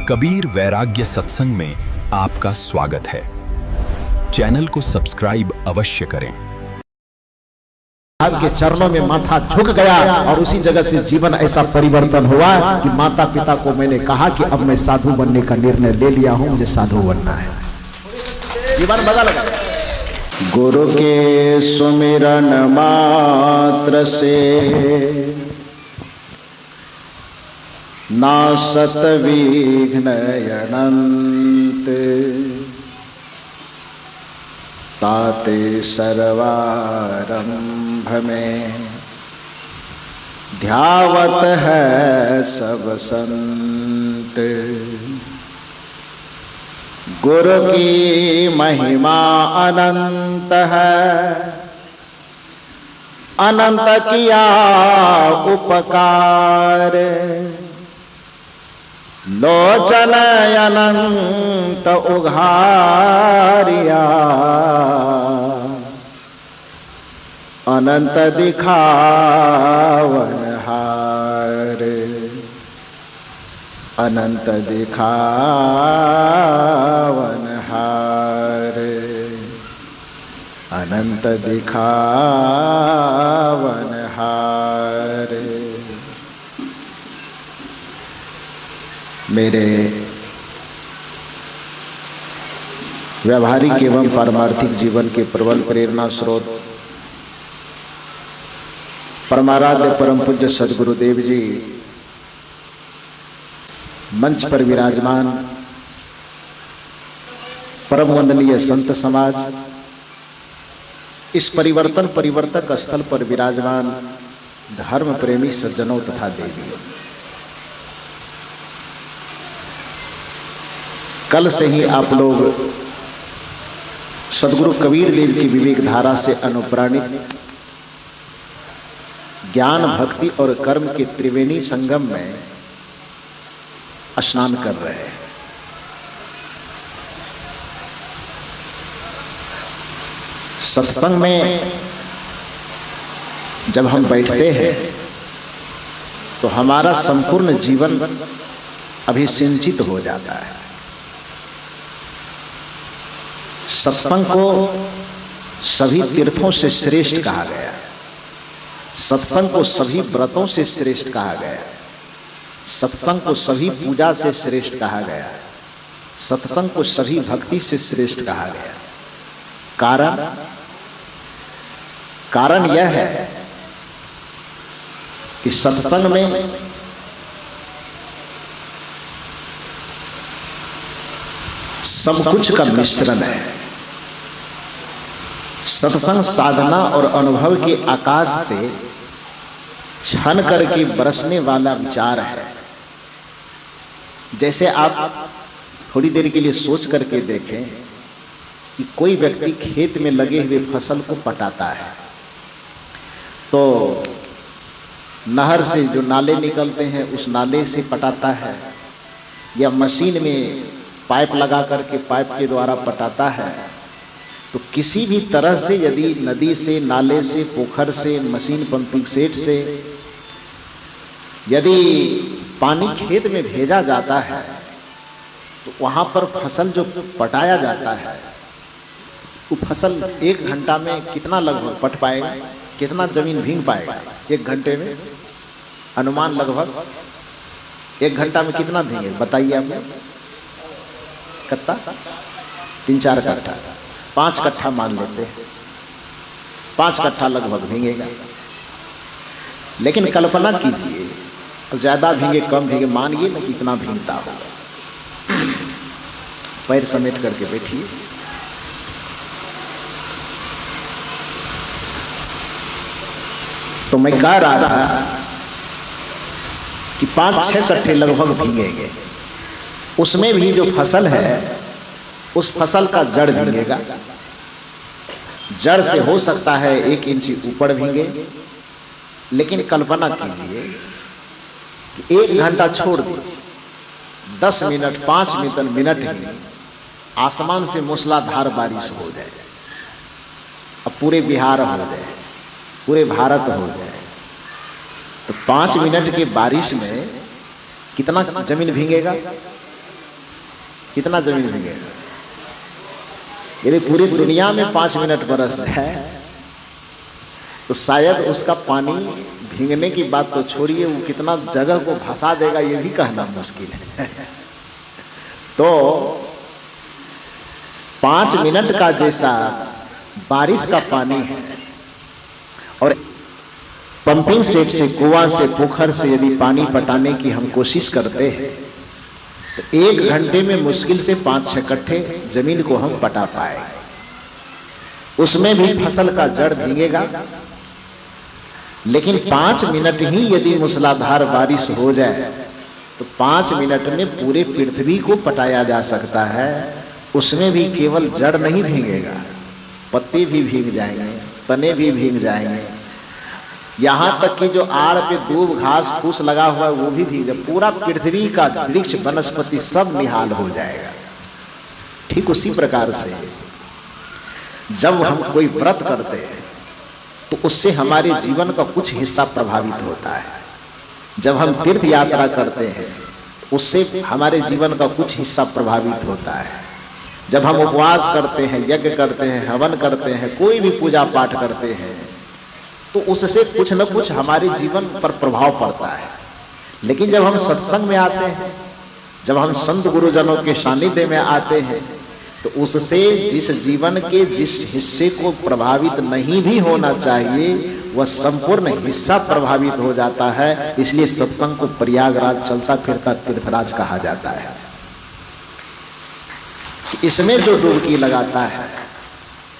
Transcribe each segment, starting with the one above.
कबीर वैराग्य सत्संग में आपका स्वागत है। चैनल को सब्सक्राइब अवश्य करें। आपके चरणों में माथा झुक गया और उसी जगह से जीवन ऐसा परिवर्तन हुआ कि माता पिता को मैंने कहा कि अब मैं साधु बनने का निर्णय ले लिया हूं, मुझे साधु बनना है। जीवन बदल गया। गुरु के सुमिरन मात्र से नासत विघ्न अनंत, ताते सर्वारंभ में ध्यावत है सब संत। गुरु की महिमा अनंत है, अनंत किया उपकार, लोचन अनंत उघारिया, अनंत दिखावन हार, अनंत दिखावन हार, अनंत दिखावन हार। मेरे व्यावहारिक एवं पारमार्थिक जीवन के प्रबल प्रेरणा स्रोत परमाराध्य परम पूज्य सद्गुरुदेव जी मंच पर विराजमान, परम वंदनीय संत समाज, इस परिवर्तन परिवर्तक स्थल पर विराजमान धर्म प्रेमी सज्जनों तथा देवियों, कल से ही आप लोग सद्गुरु कबीर देव की विवेक धारा से अनुप्राणित ज्ञान भक्ति और कर्म के त्रिवेणी संगम में स्नान कर रहे हैं। सत्संग में जब हम बैठते हैं तो हमारा संपूर्ण जीवन अभिसिंचित हो जाता है। सत्संग को सभी तीर्थों से श्रेष्ठ कहा गया, सत्संग को सभी व्रतों से श्रेष्ठ कहा गया, सत्संग को सभी पूजा से श्रेष्ठ कहा गया, सत्संग को सभी भक्ति से श्रेष्ठ कहा गया। कारण यह है कि सत्संग में सब कुछ का मिश्रण है। सत्संग साधना और अनुभव के आकाश से छन करके बरसने वाला विचार है। जैसे आप थोड़ी देर के लिए सोच करके देखें कि कोई व्यक्ति खेत में लगे हुए फसल को पटाता है, तो नहर से जो नाले निकलते हैं उस नाले से पटाता है, या मशीन में पाइप लगा करके पाइप के द्वारा पटाता है। तो किसी भी तरह से यदि नदी से, नाले से, पोखर से, मशीन पंपिंग सेट से यदि पानी खेत में भेजा जाता है तो वहाँ पर फसल जो पटाया जाता है वो फसल 1 घंटा में कितना लगभग पट पाएगा, कितना जमीन भीग पाएगा? 1 घंटे में अनुमान लगभग 1 घंटा में कितना भीगे बताइए आप? कत्ता 3-4 कट्ठा, 5 कट्ठा मान लेते हैं, 5 कट्ठा लगभग भीगेगा। लेकिन कल्पना कीजिए, ज्यादा भीगे कम भीगे, मानिए ना कितना भीगता होगा। पैर समेट करके बैठिए। तो मैं कह रहा था कि 5-6 कट्ठे लगभग भीगेंगे। उसमें भी जो फसल है उस फसल का जड़ भीगेगा। जड़ से हो सकता है 1 इंची ऊपर भीगे। लेकिन कल्पना कीजिए कि 1 घंटा छोड़ दीजिए, 10 मिनट 5 मिनट ही आसमान से मूसलाधार बारिश हो जाए, अब पूरे बिहार हो जाए, पूरे भारत हो जाए, तो 5 मिनट की बारिश में कितना जमीन भीगेगा? कितना जमीन भीगेगा? यदि पूरी दुनिया में 5 मिनट बरस जाए तो शायद उसका पानी भीगने की बात तो छोड़िए, वो कितना जगह को भसा देगा ये भी कहना मुश्किल है। तो 5 मिनट का जैसा बारिश का पानी है, और पंपिंग सेट से, कुआं से, पोखर से यदि पानी पटाने की हम कोशिश करते हैं तो 1 घंटे में मुश्किल से 5-6 कट्ठे जमीन को हम पटा पाए। उसमें भी फसल का जड़ भीगेगा, लेकिन 5 मिनट ही यदि मूसलाधार बारिश हो जाए तो 5 मिनट में पूरे पृथ्वी को पटाया जा सकता है। उसमें भी केवल जड़ नहीं भीगेगा, पत्ते भी भीग जाएंगे, तने भी भीग जाएंगे, यहां तक कि जो आड़ पे दूब घास फूस लगा हुआ है वो भी भीग जाए। पूरा पृथ्वी का वृक्ष वनस्पति सब निहाल हो जाएगा। ठीक उसी प्रकार से जब हम कोई व्रत करते हैं तो उससे हमारे जीवन का कुछ हिस्सा प्रभावित होता है। जब हम तीर्थ यात्रा करते हैं तो उससे हमारे जीवन का कुछ हिस्सा प्रभावित होता है। जब हम उपवास करते हैं, यज्ञ करते हैं, हवन करते हैं, कोई भी पूजा पाठ करते हैं तो उससे कुछ न कुछ हमारे जीवन पर प्रभाव पड़ता है। लेकिन जब हम सत्संग में आते हैं, जब हम संत गुरुजनों के सानिध्य में आते हैं तो उससे जिस जीवन के जिस हिस्से को प्रभावित नहीं भी होना चाहिए वह संपूर्ण हिस्सा प्रभावित हो जाता है। इसलिए सत्संग को प्रयागराज चलता फिरता तीर्थराज कहा जाता है। इसमें जो डुबकी लगाता है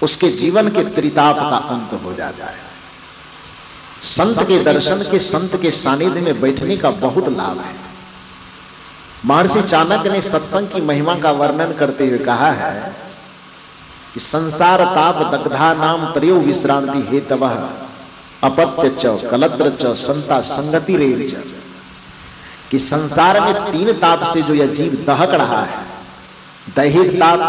उसके जीवन के त्रिताप का अंत हो जाता है। संत के दर्शन के, संत के सानिध्य में बैठने का बहुत लाभ है। महर्षि चाणक्य ने सत्संग की महिमा का वर्णन करते हुए कहा है कि संसार ताप दग्धा नाम त्रयो विश्रांति हेतवः अपत्य च कलत्र च संता संगति रेव च, कि संसार में 3 ताप से जो यह जीव दहक रहा है, दैहिक ताप,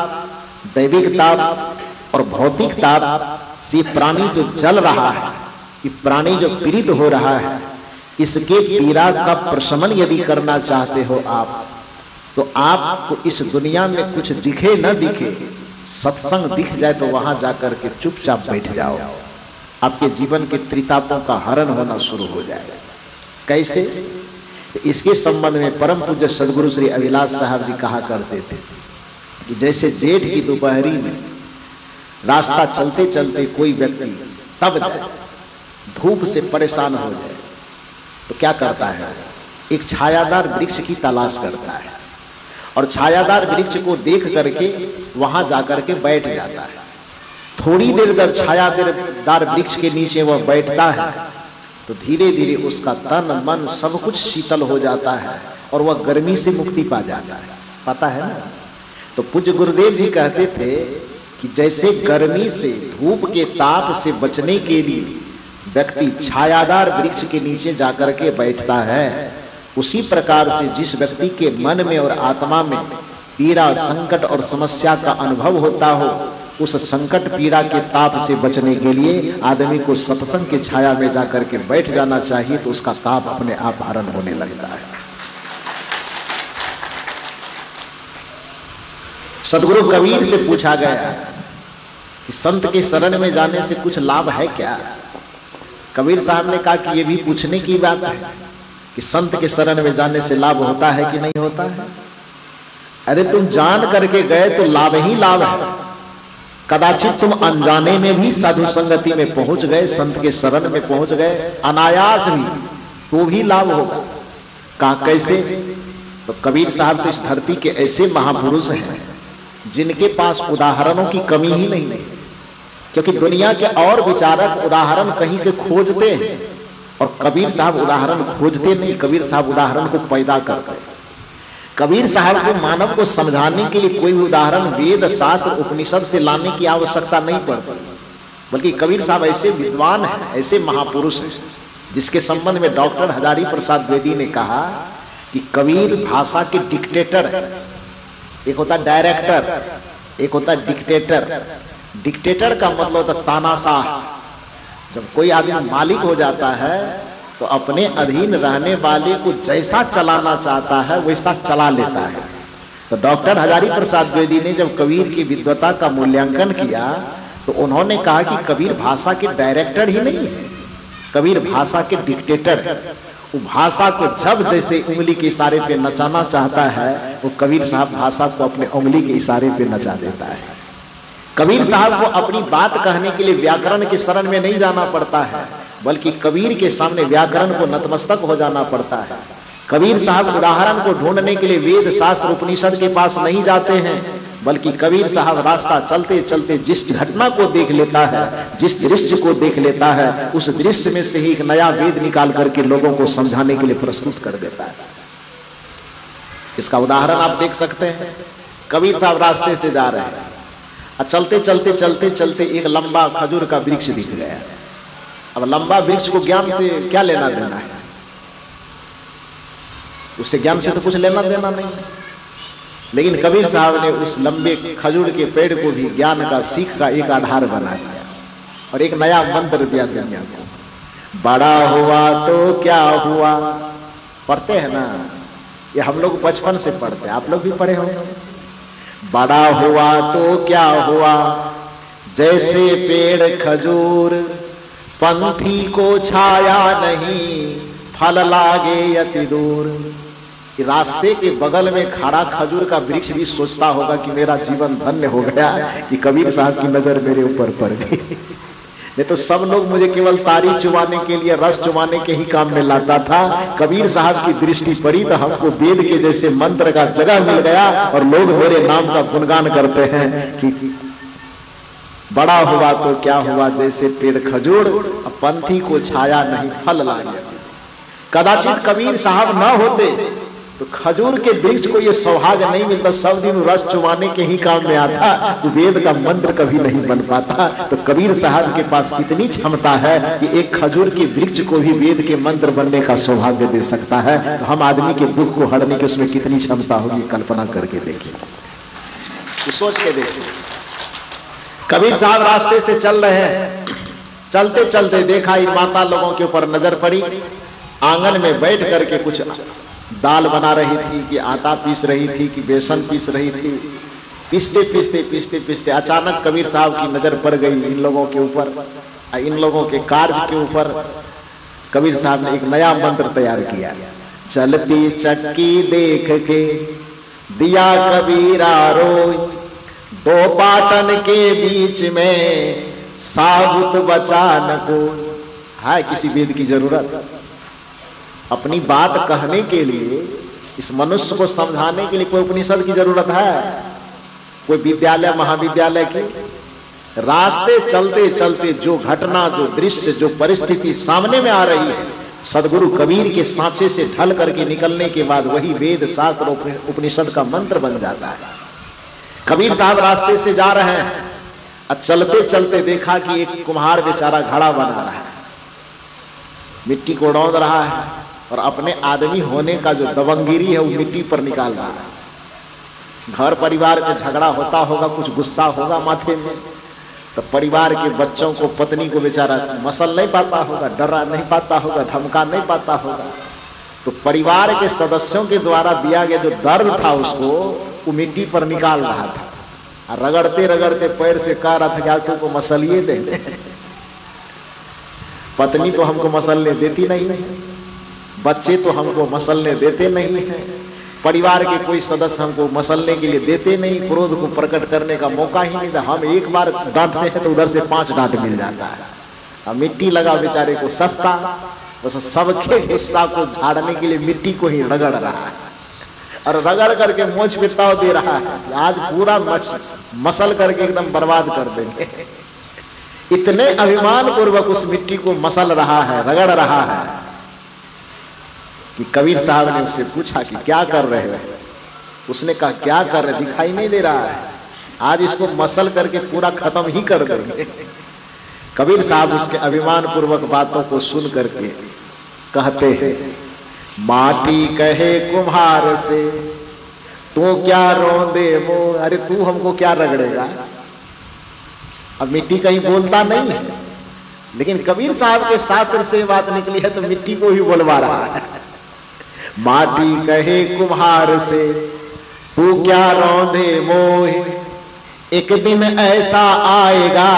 दैविक ताप और भौतिक ताप से प्राणी जो जल रहा है, कि प्राणी जो पीड़ित हो रहा है, इसके पीड़ा का प्रशमन यदि करना चाहते हो आप, तो आपको इस दुनिया में कुछ दिखे न दिखे, सत्संग दिख जाए तो वहां जाकर के चुपचाप बैठ जाओ, आपके जीवन के त्रितापों का हरण होना शुरू हो जाएगा। कैसे? इसके संबंध में परम पूज्य सदगुरु श्री अभिलाष साहब जी कहा करते थे कि जैसे जेठ की दोपहरी में रास्ता चलते चलते कोई व्यक्ति तब जाए, धूप से परेशान हो जाए, तो क्या करता है? एक छायादार वृक्ष की तलाश करता है और छायादार वृक्ष को देख करके वहां जाकर के बैठ जाता है। थोड़ी देर जब छायादार वृक्ष के नीचे वह बैठता है तो धीरे धीरे उसका तन मन सब कुछ शीतल हो जाता है और वह गर्मी से मुक्ति पा जाता है। पता है ना? तो पूज्य गुरुदेव जी कहते थे कि जैसे गर्मी से, धूप के ताप से बचने के लिए व्यक्ति छायादार वृक्ष के नीचे जाकर के बैठता है, उसी प्रकार से जिस व्यक्ति के मन में और आत्मा में पीड़ा, संकट और समस्या का अनुभव होता हो, उस संकट पीड़ा के ताप से बचने के लिए आदमी को सत्संग की छाया में जाकर के बैठ जाना चाहिए, तो उसका ताप अपने आप हरण होने लगता है। सदगुरु कबीर से पूछा गया कि संत के शरण में जाने से कुछ लाभ है क्या? कबीर साहब ने कहा कि यह भी पूछने की बात है कि संत के शरण में जाने से लाभ होता है कि नहीं होता है। अरे तुम जान करके गए तो लाभ ही लाभ है। कदाचित तुम अनजाने में भी साधु संगति में पहुंच गए, संत के शरण में पहुंच गए अनायास भी, तो भी लाभ होगा। कहा कैसे? तो कबीर साहब तो इस धरती के ऐसे महापुरुष हैं जिनके पास उदाहरणों की कमी ही नहीं है, क्योंकि दुनिया के और विचारक उदाहरण कहीं से खोजते हैं और कबीर साहब उदाहरण खोजते नहीं, कबीर साहब उदाहरण को पैदा करते हैं। कबीर साहब को मानव को समझाने के लिए कोई भी उदाहरण वेद शास्त्र उपनिषद से लाने की आवश्यकता नहीं पड़ती, बल्कि कबीर साहब ऐसे विद्वान हैं, ऐसे महापुरुष हैं जिसके संबंध में डॉक्टर हजारी प्रसाद द्विवेदी ने कहा कि कबीर भाषा के डिक्टेटर है। एक होता डायरेक्टर, एक होता डिक्टेटर। डिक्टेटर का मतलब होता तानाशाह। जब कोई आदमी मालिक हो जाता है तो अपने अधीन रहने वाले को जैसा चलाना चाहता है वैसा चला लेता है। तो डॉक्टर हजारी प्रसाद द्विवेदी ने जब कबीर की विद्वता का मूल्यांकन किया तो उन्होंने कहा कि कबीर भाषा के डायरेक्टर ही नहीं है, कबीर भाषा के डिक्टेटर। वो भाषा को जब जैसे उंगली के इशारे पे नचाना चाहता है, वो कबीर साहब भाषा को अपने उंगली के इशारे पे नचा देता है। कबीर साहब को अपनी बात कहने के लिए व्याकरण की शरण में नहीं जाना पड़ता है, बल्कि कबीर के सामने व्याकरण को नतमस्तक हो जाना पड़ता है। कबीर साहब उदाहरण को ढूंढने के लिए वेद शास्त्र उपनिषद के पास नहीं जाते हैं, बल्कि कबीर साहब रास्ता चलते चलते जिस घटना को देख लेता है, जिस दृश्य को देख लेता है, उस दृश्य में से ही एक नया वेद निकाल करके लोगों को समझाने के लिए प्रस्तुत कर देता है। इसका उदाहरण आप देख सकते हैं। कबीर साहब रास्ते से जा रहे हैं, चलते चलते चलते चलते एक लंबा खजूर का वृक्ष दिख गया। अब लंबा वृक्ष को ज्ञान से क्या लेना देना है, उससे ज्ञान से तो कुछ लेना देना नहीं। लेकिन कबीर साहब ने उस लंबे खजूर के पेड़ को भी ज्ञान का सीख का एक आधार बना दिया और एक नया मंत्र दिया दुनिया को। बड़ा हुआ तो क्या हुआ, पढ़ते हैं ना, ये हम लोग बचपन से पढ़ते हैं, आप लोग भी पढ़े होंगे। बड़ा हुआ तो क्या हुआ, जैसे पेड़ खजूर, पंथी को छाया नहीं, फल लागे अति दूर। रास्ते के बगल में खड़ा खजूर का वृक्ष भी सोचता होगा कि मेरा जीवन धन्य हो गया कि कबीर साहब की नजर मेरे ऊपर पड़ गई। नहीं तो सब लोग मुझे केवल तारी चुबाने के लिए, रस चुबाने के ही काम में लाता था। कबीर साहब की दृष्टि पड़ी तो हमको वेद के जैसे मंत्र का जगह मिल गया और लोग मेरे नाम का गुणगान करते हैं कि बड़ा हुआ तो क्या हुआ, जैसे पेड़ खजूर, पंथी को छाया नहीं, फल लागे। कदाचित कबीर साहब ना होते तो खजूर के वृक्ष को ये सौभाग्य नहीं मिलता, सब दिन रस चुबाने के ही काम में आता, तो वेद का मंत्र कभी नहीं बन पाता। तो कबीर साहब के पास कितनी क्षमता है कि एक खजूर के वृक्ष को भी वेद के मंत्र बनने का सौभाग्य दे सकता है। तो हम आदमी के दुख को हरने की उसमें कितनी क्षमता होगी, कल्पना करके देखिए, तो सोच के देखिए। कबीर साहब रास्ते से चल रहे हैं, चलते चलते देखा इन माता लोगों के ऊपर नजर पड़ी, आंगन में बैठ करके कुछ दाल बना रही थी कि आटा पीस रही थी कि बेसन पीस रही थी। पीसते पीसते पीसते पीसते अचानक कबीर साहब की नजर पड़ गई इन लोगों के ऊपर, इन लोगों के कार्य के ऊपर। कबीर साहब ने एक नया मंत्र तैयार किया। चलती चक्की देख के दिया कबीरा रोई, दो पाटन के बीच में साबुत बचा न कोई। है किसी वेद की जरूरत? अपनी बात कहने के लिए, इस मनुष्य को समझाने के लिए कोई उपनिषद की जरूरत है? कोई विद्यालय महाविद्यालय की? रास्ते चलते चलते जो घटना, जो दृश्य, जो परिस्थिति सामने में आ रही है, सदगुरु कबीर के सांचे से ढल करके निकलने के बाद वही वेद शास्त्र उपनिषद का मंत्र बन जाता है। कबीर साहब रास्ते से जा रहे हैं, चलते चलते देखा कि एक कुम्हार बेचारा घड़ा बना रहा है, मिट्टी को रौंद रहा है और अपने आदमी होने का जो दबंगिरी है वो मिट्टी पर निकाल रहा है। घर परिवार में झगड़ा होता होगा, कुछ गुस्सा होगा माथे में, तो परिवार के बच्चों को, पत्नी को बेचारा मसल नहीं पाता होगा, डरा नहीं पाता होगा, धमका नहीं पाता होगा। तो परिवार के सदस्यों के द्वारा दिया गया जो दर्द था उसको वो मिट्टी पर निकाल रहा था। रगड़ते रगड़ते पैर से कह रहा था कि आज तुमको मसलिए दे। पत्नी तो हमको मसलने देती नहीं है, बच्चे तो हमको मसलने देते नहीं है, परिवार के कोई सदस्य हमको मसलने के लिए देते नहीं, क्रोध को प्रकट करने का मौका ही नहीं था। हम एक बार डांटते हैं तो उधर से 5 डांट मिल जाता है। अब मिट्टी लगा बेचारे को सस्ता, बस सबके हिस्सा को झाड़ने के लिए मिट्टी को ही रगड़ रहा है और रगड़ करके मोछ पिटाव दे रहा है, आज पूरा मसल करके एकदम बर्बाद कर देंगे। इतने अभिमान पूर्वक उस मिट्टी को मसल रहा है, रगड़ रहा है कि कबीर साहब ने उससे पूछा कि क्या कर रहे हो? उसने कहा क्या कर रहे, दिखाई नहीं दे रहा है, आज इसको मसल करके पूरा खत्म ही कर देंगे। कबीर साहब उसके अभिमान पूर्वक बातों को सुन करके कहते हैं, माटी कहे कुम्हार से तू क्या रोंदे मोह, अरे तू हमको क्या रगड़ेगा। अब मिट्टी कहीं बोलता नहीं है, लेकिन कबीर साहब के शास्त्र से बात निकली है तो मिट्टी को ही बोलवा रहा है। माटी कहे कुम्हार से तू क्या रौंदे मोहे, एक दिन ऐसा आएगा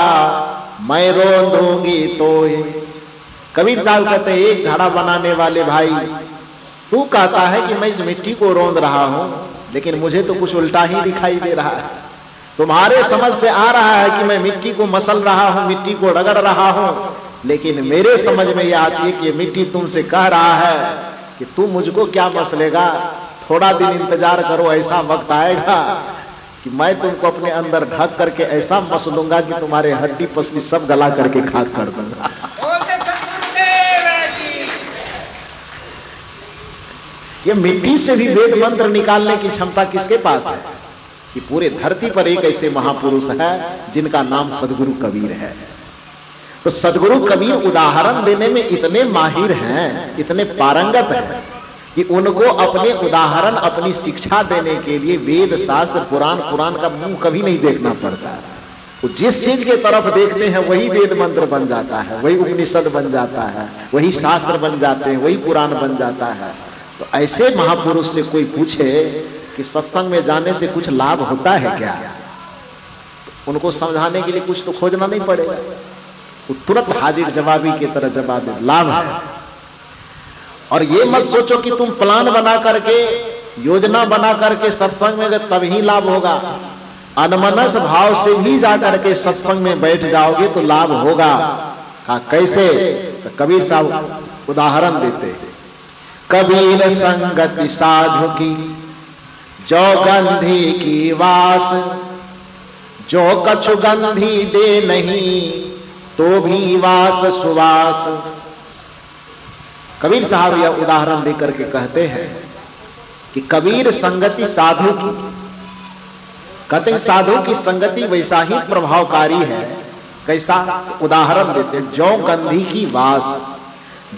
मैं रौंदूंगी तोहे। कबीर साहब कहते हैं, एक घड़ा बनाने वाले भाई, तू कहता है कि मैं इस मिट्टी को रौंद रहा हूं, लेकिन मुझे तो कुछ उल्टा ही दिखाई दे रहा है। तुम्हारे समझ से आ रहा है कि मैं मिट्टी को मसल रहा हूं, मिट्टी को रगड़ रहा हूं, लेकिन मेरे समझ में यह आती है कि मिट्टी तुमसे कह रहा है कि तू मुझको क्या मसलेगा, थोड़ा दिन इंतजार करो, ऐसा वक्त आएगा कि मैं तुमको अपने अंदर ढक करके ऐसा मस लूंगा कि तुम्हारे हड्डी पसली सब गला करके खाक कर दूंगा। ये मिट्टी से भी वेद मंत्र निकालने की क्षमता किसके पास है? कि पूरे धरती पर एक ऐसे महापुरुष है जिनका नाम सदगुरु कबीर है। तो सदगुरु कबीर उदाहरण देने में इतने माहिर हैं, इतने पारंगत हैं कि उनको अपने उदाहरण, अपनी शिक्षा देने के लिए वेद शास्त्र पुराण का मुंह कभी नहीं देखना पड़ता। वो जिस चीज के तरफ देखते हैं वही वेद मंत्र बन जाता है, वही उपनिषद बन जाता है, वही शास्त्र बन जाते हैं, वही पुराण बन जाता है। तो ऐसे महापुरुष से कोई पूछे कि सत्संग में जाने से कुछ लाभ होता है क्या, तो उनको समझाने के लिए कुछ तो खोजना नहीं पड़ेगा, वो तुरंत हाजिर जवाबी की तरह जवाब दे, लाभ है। और ये मत सोचो कि तुम प्लान बना करके, योजना बना करके सत्संग में गए तभी लाभ होगा। अनमनस भाव से भी जाकर के सत्संग में बैठ जाओगे तो लाभ होगा। हाँ, कैसे? तो कबीर साहब उदाहरण देते हैं, कबीर संगति साधु की जो गंधी की वास, जो कछु गंधी दे नहीं तो भी वास सुवास। कबीर साहब यह उदाहरण देकर के कहते हैं कि कबीर संगति साधु की, कहते हैं साधु की संगति वैसा ही प्रभावकारी है। कैसा? उदाहरण देते, जो गंधी की वास,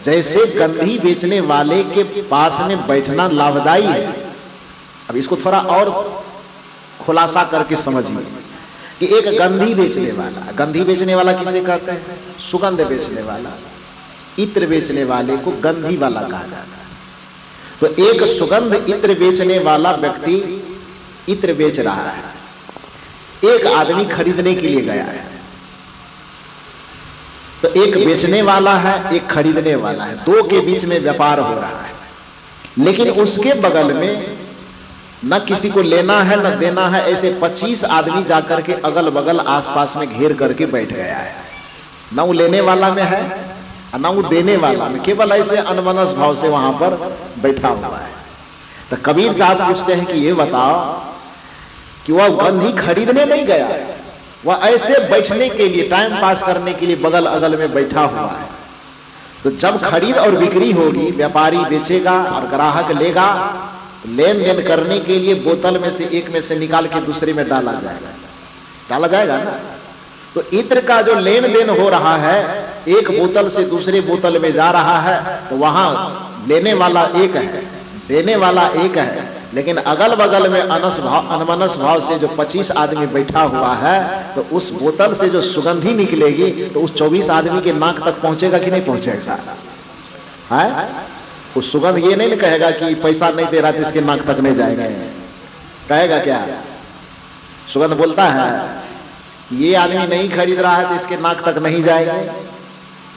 जैसे गंधी बेचने वाले के पास में बैठना लाभदायी है। अब इसको थोड़ा और खुलासा करके समझिए कि एक गंधी बेचने वाला, गंधी बेचने वाला किसे कहते हैं? सुगंध बेचने वाला, इत्र बेचने वाले को गंधी वाला कहा जाता है। तो एक सुगंध इत्र बेचने वाला व्यक्ति इत्र बेच रहा है, एक आदमी खरीदने के लिए गया है। तो एक बेचने वाला है, एक खरीदने वाला है, दो के बीच में व्यापार हो रहा है। लेकिन उसके बगल में न किसी को लेना है न देना है, ऐसे 25 आदमी जाकर के अगल बगल आसपास में घेर करके बैठ गया है। न वो लेने वाला में है न वो देने वाला में, केवल ऐसे अनमनस भाव से वहां पर बैठा हुआ है। तो कबीर साहब पूछते हैं कि ये बताओ कि वह गंधी खरीदने नहीं गया, वह ऐसे बैठने के लिए, टाइम पास करने के लिए बगल अगल में बैठा हुआ है। तो जब खरीद और बिक्री होगी, व्यापारी बेचेगा और ग्राहक लेगा, तो लेन देन करने के लिए बोतल में से एक में से निकाल के दूसरे में डाला जाएगा ना। तो इत्र का जो लेन देन हो रहा है, एक बोतल से दूसरे बोतल में जा रहा है, तो वहां लेने वाला एक है, देने वाला एक है, लेकिन अगल बगल में अनमनस भाव से जो 25 आदमी बैठा हुआ है, तो उस बोतल से जो सुगंधी निकलेगी तो उस 24 आदमी के नाक तक पहुंचेगा कि नहीं पहुंचेगा? है उस सुगंध ये नहीं कहेगा कि पैसा नहीं दे रहा तो इसके नाक तक नहीं जाएगा, कहेगा क्या? सुगंध बोलता है ये आदमी नहीं खरीद रहा है तो इसके नाक तक नहीं जाएगा।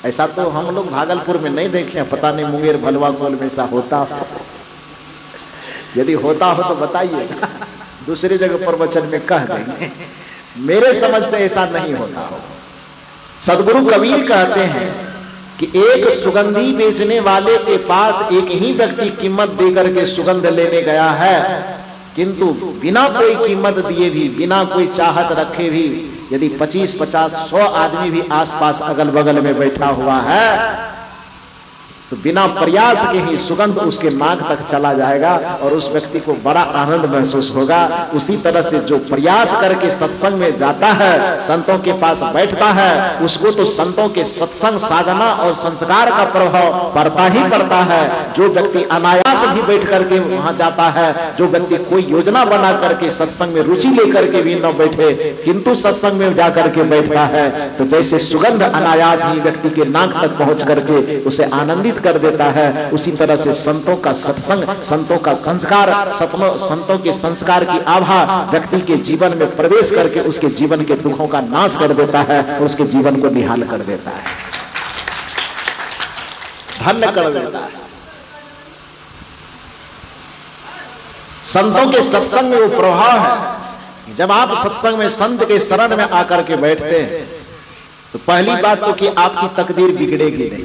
ऐसा तो हम लोग भागलपुर में नहीं देखे, पता नहीं मुंगेर भलवा कोल में ऐसा होता हो। यदि होता हो तो बताइए, दूसरी जगह पर वचन में कह देंगे। मेरे समझ से ऐसा नहीं होता हो। सदगुरु कबीर कहते हैं कि एक सुगंधी बेचने वाले के पास एक ही व्यक्ति कीमत देकर के सुगंध लेने गया है, किंतु बिना कोई कीमत दिए भी, बिना कोई चाहत रखे भी, यदि 25, 50, 100 आदमी भी आसपास अगल बगल में बैठा हुआ है, तो बिना प्रयास के ही सुगंध उसके नाक तक चला जाएगा और उस व्यक्ति को बड़ा आनंद महसूस होगा। उसी तरह से जो प्रयास करके सत्संग में जाता है, संतों के पास बैठता है, उसको तो संतों के सत्संग साधना और संस्कार का प्रभाव पड़ता ही पड़ता है। जो व्यक्ति अनायास भी बैठ करके वहां जाता है, जो व्यक्ति कोई योजना बना करके सत्संग में रुचि लेकर के भी न बैठे किंतु सत्संग में जाकर के बैठता है, तो जैसे सुगंध अनायास ही व्यक्ति के नाक तक पहुंच करके उसे आनंदित कर देता है, उसी तरह से संतों का सत्संग, संतों का संस्कार, संतों के संस्कार की आभा व्यक्ति के जीवन में प्रवेश करके उसके जीवन के दुखों का नाश कर देता है और उसके जीवन को निहाल कर देता है, धन्य कर देता है। संतों के सत्संग में वो प्रभाव है। जब आप सत्संग में संत के शरण में आकर के बैठते हैं तो पहली बात तो कि आपकी तकदीर बिगड़ेगी नहीं।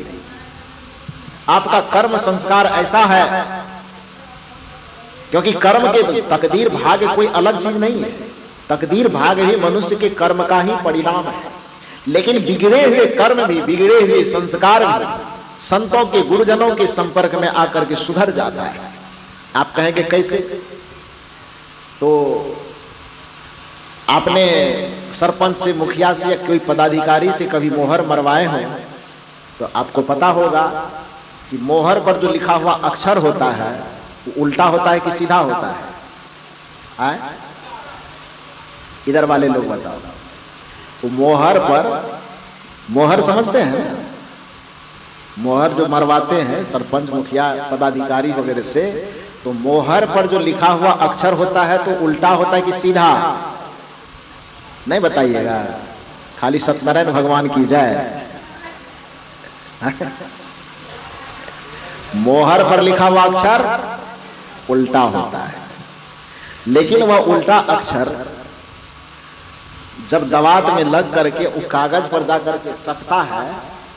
आपका कर्म संस्कार ऐसा है, क्योंकि कर्म के तकदीर भाग्य कोई अलग चीज नहीं है, तकदीर भाग्य ही मनुष्य के कर्म का ही परिणाम है। लेकिन बिगड़े हुए कर्म भी, बिगड़े हुए संस्कार भी संतों के, गुरुजनों के संपर्क में आकर के सुधर जाता है। आप कहेंगे कैसे? तो आपने सरपंच से, मुखिया से या कोई पदाधिकारी से कभी मोहर मरवाए हो तो आपको पता होगा कि मोहर पर जो लिखा हुआ अक्षर होता है वो उल्टा होता है कि सीधा होता है? इधर वाले लोग बताओ। वो मोहर पर, मोहर समझते हैं, मोहर जो मरवाते हैं सरपंच, मुखिया, पदाधिकारी वगैरह से, तो मोहर पर जो लिखा हुआ अक्षर होता है तो उल्टा होता है कि सीधा? नहीं बताइएगा, खाली सत्यनारायण भगवान की जय। मोहर पर लिखा हुआ अक्षर उल्टा होता है, लेकिन वह उल्टा अक्षर जब दवात में लग करके वो कागज पर जाकर के सटता है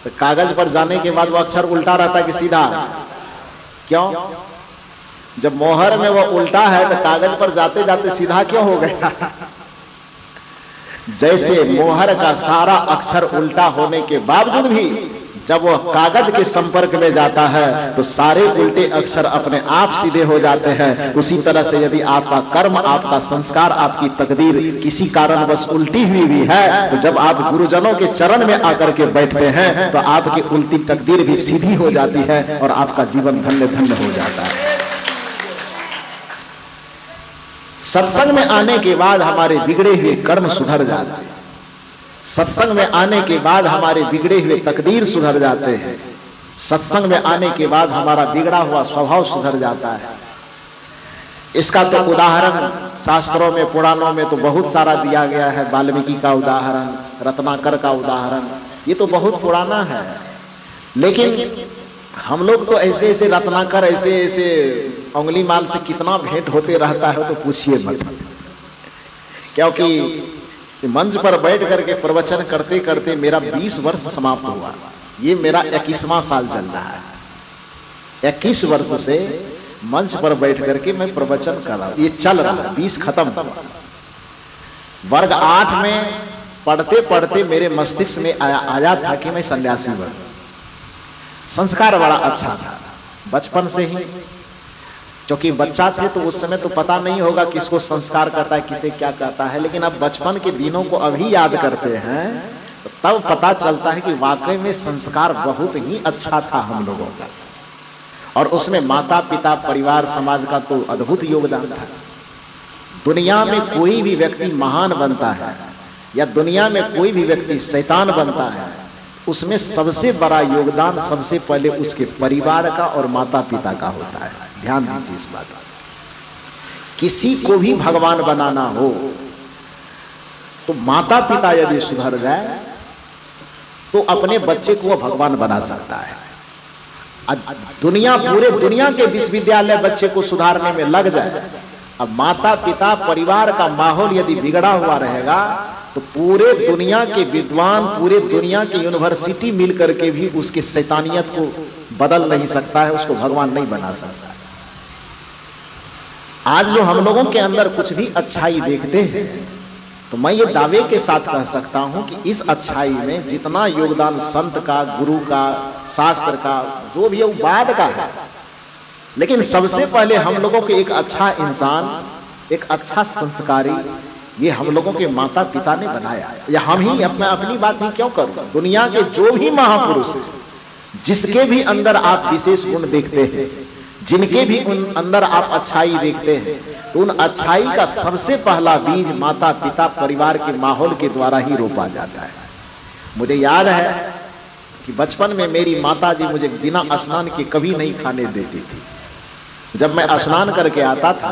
तो कागज पर जाने के बाद वो अक्षर उल्टा रहता है कि सीधा? क्यों? जब मोहर में वो उल्टा है तो कागज पर जाते जाते सीधा क्यों हो गया? जैसे मोहर का सारा अक्षर उल्टा होने के बावजूद भी जब वो कागज के संपर्क में जाता है तो सारे उल्टे अक्षर अपने आप सीधे हो जाते हैं। उसी तरह से यदि आपका कर्म, आपका संस्कार, आपकी तकदीर किसी कारणवश उल्टी हुई भी है तो जब आप गुरुजनों के चरण में आकर के बैठते हैं तो आपकी उल्टी तकदीर भी सीधी हो जाती है और आपका जीवन धन्य धन्य हो जाता है। सत्संग में आने के बाद हमारे बिगड़े हुए कर्म सुधर जाते हैं, सत्संग में आने के बाद हमारे बिगड़े हुए तकदीर सुधर जाते हैं, सत्संग में आने के बाद हमारा बिगड़ा हुआ स्वभाव सुधर जाता है। इसका तो उदाहरण शास्त्रों में, पुराणों में तो बहुत सारा दिया गया है। वाल्मीकि का उदाहरण, रत्नाकर का उदाहरण, ये तो बहुत पुराना है। लेकिन हम लोग तो ऐसे ऐसे रत्नाकर, ऐसे ऐसे उंगली माल से कितना भेंट होते रहता है तो पूछिए मत। क्योंकि मंच पर बैठ करके प्रवचन करते करते मेरा 20 वर्ष समाप्त हुआ, ये मेरा 21वां साल चल रहा है। 21 वर्ष से मंच पर बैठ करके मैं प्रवचन कर रहा हूं, ये चल रहा है, 20 खत्म। वर्ग 8 में पढ़ते पढ़ते मेरे मस्तिष्क में आया था कि मैं सन्यासी बनूं। संस्कार बड़ा अच्छा था बचपन से ही, क्योंकि बच्चा थे तो उस समय तो पता नहीं होगा किसको संस्कार कहता है, किसे क्या कहता है। लेकिन अब बचपन के दिनों को अभी याद करते हैं तो तब पता चलता है कि वाकई में संस्कार बहुत ही अच्छा था हम लोगों का, और उसमें माता पिता, परिवार, समाज का तो अद्भुत योगदान था। दुनिया में कोई भी व्यक्ति महान बनता है या दुनिया में कोई भी व्यक्ति शैतान बनता है, उसमें सबसे बड़ा योगदान सबसे पहले उसके परिवार का और माता पिता का होता है। ध्यान दीजिए इस बात पर। किसी को भी भगवान बनाना हो तो माता पिता यदि सुधर जाए तो अपने बच्चे को वह भगवान बना सकता है। दुनिया, पूरे दुनिया के विश्वविद्यालय बच्चे को सुधारने में लग जाए, अब माता पिता, परिवार का माहौल यदि बिगड़ा हुआ रहेगा तो पूरे दुनिया के विद्वान, पूरे दुनिया की यूनिवर्सिटी मिलकर के भी उसकी शैतानियत को बदल नहीं सकता है, उसको भगवान नहीं बना सकता है। आज जो हम लोगों के अंदर कुछ भी अच्छाई देखते हैं तो मैं ये दावे के साथ कह सकता हूं कि इस अच्छाई में जितना योगदान संत का, गुरु का, शास्त्र का, जो भी है वो बाद का है। लेकिन सबसे पहले हम लोगों के एक अच्छा इंसान, एक अच्छा संस्कारी, ये हम लोगों के माता पिता ने बनाया। या हम ही अपनी बात ही क्यों करूं, दुनिया के जो भी महापुरुष हैं, जिसके भी अंदर आप विशेष गुण देखते हैं, जिनके भी उन अंदर आप अच्छाई देखते हैं, तो उन अच्छाई का सबसे पहला बीज माता पिता, परिवार के माहौल के द्वारा ही रोपा जाता है। मुझे याद है कि बचपन में मेरी माता जी मुझे बिना स्नान के कभी नहीं खाने देती थी। जब मैं स्नान करके आता था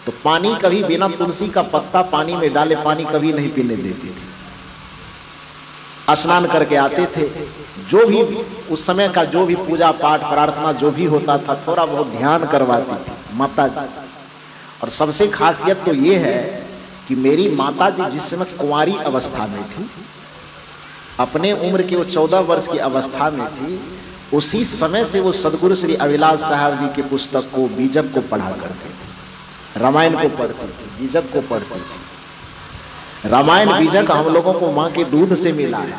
तो पानी कभी बिना तुलसी का पत्ता पानी में डाले पानी कभी नहीं पीने देती थी। स्नान करके आते थे, जो भी उस समय का जो भी पूजा पाठ प्रार्थना जो भी होता था थोड़ा बहुत ध्यान करवाती थी माता जी। और सबसे खासियत तो ये है कि मेरी माता जी जिस समय कुंवारी अवस्था में थी, अपने उम्र के वो 14 वर्ष की अवस्था में थी, उसी समय से वो सदगुरु श्री अविलास साहब जी के पुस्तक को बीजक को पढ़ा करते थे, रामायण को पढ़ती थी, बीजक को पढ़ती थी। रामायण बीजक हम लोगों को माँ के दूध से मिला है,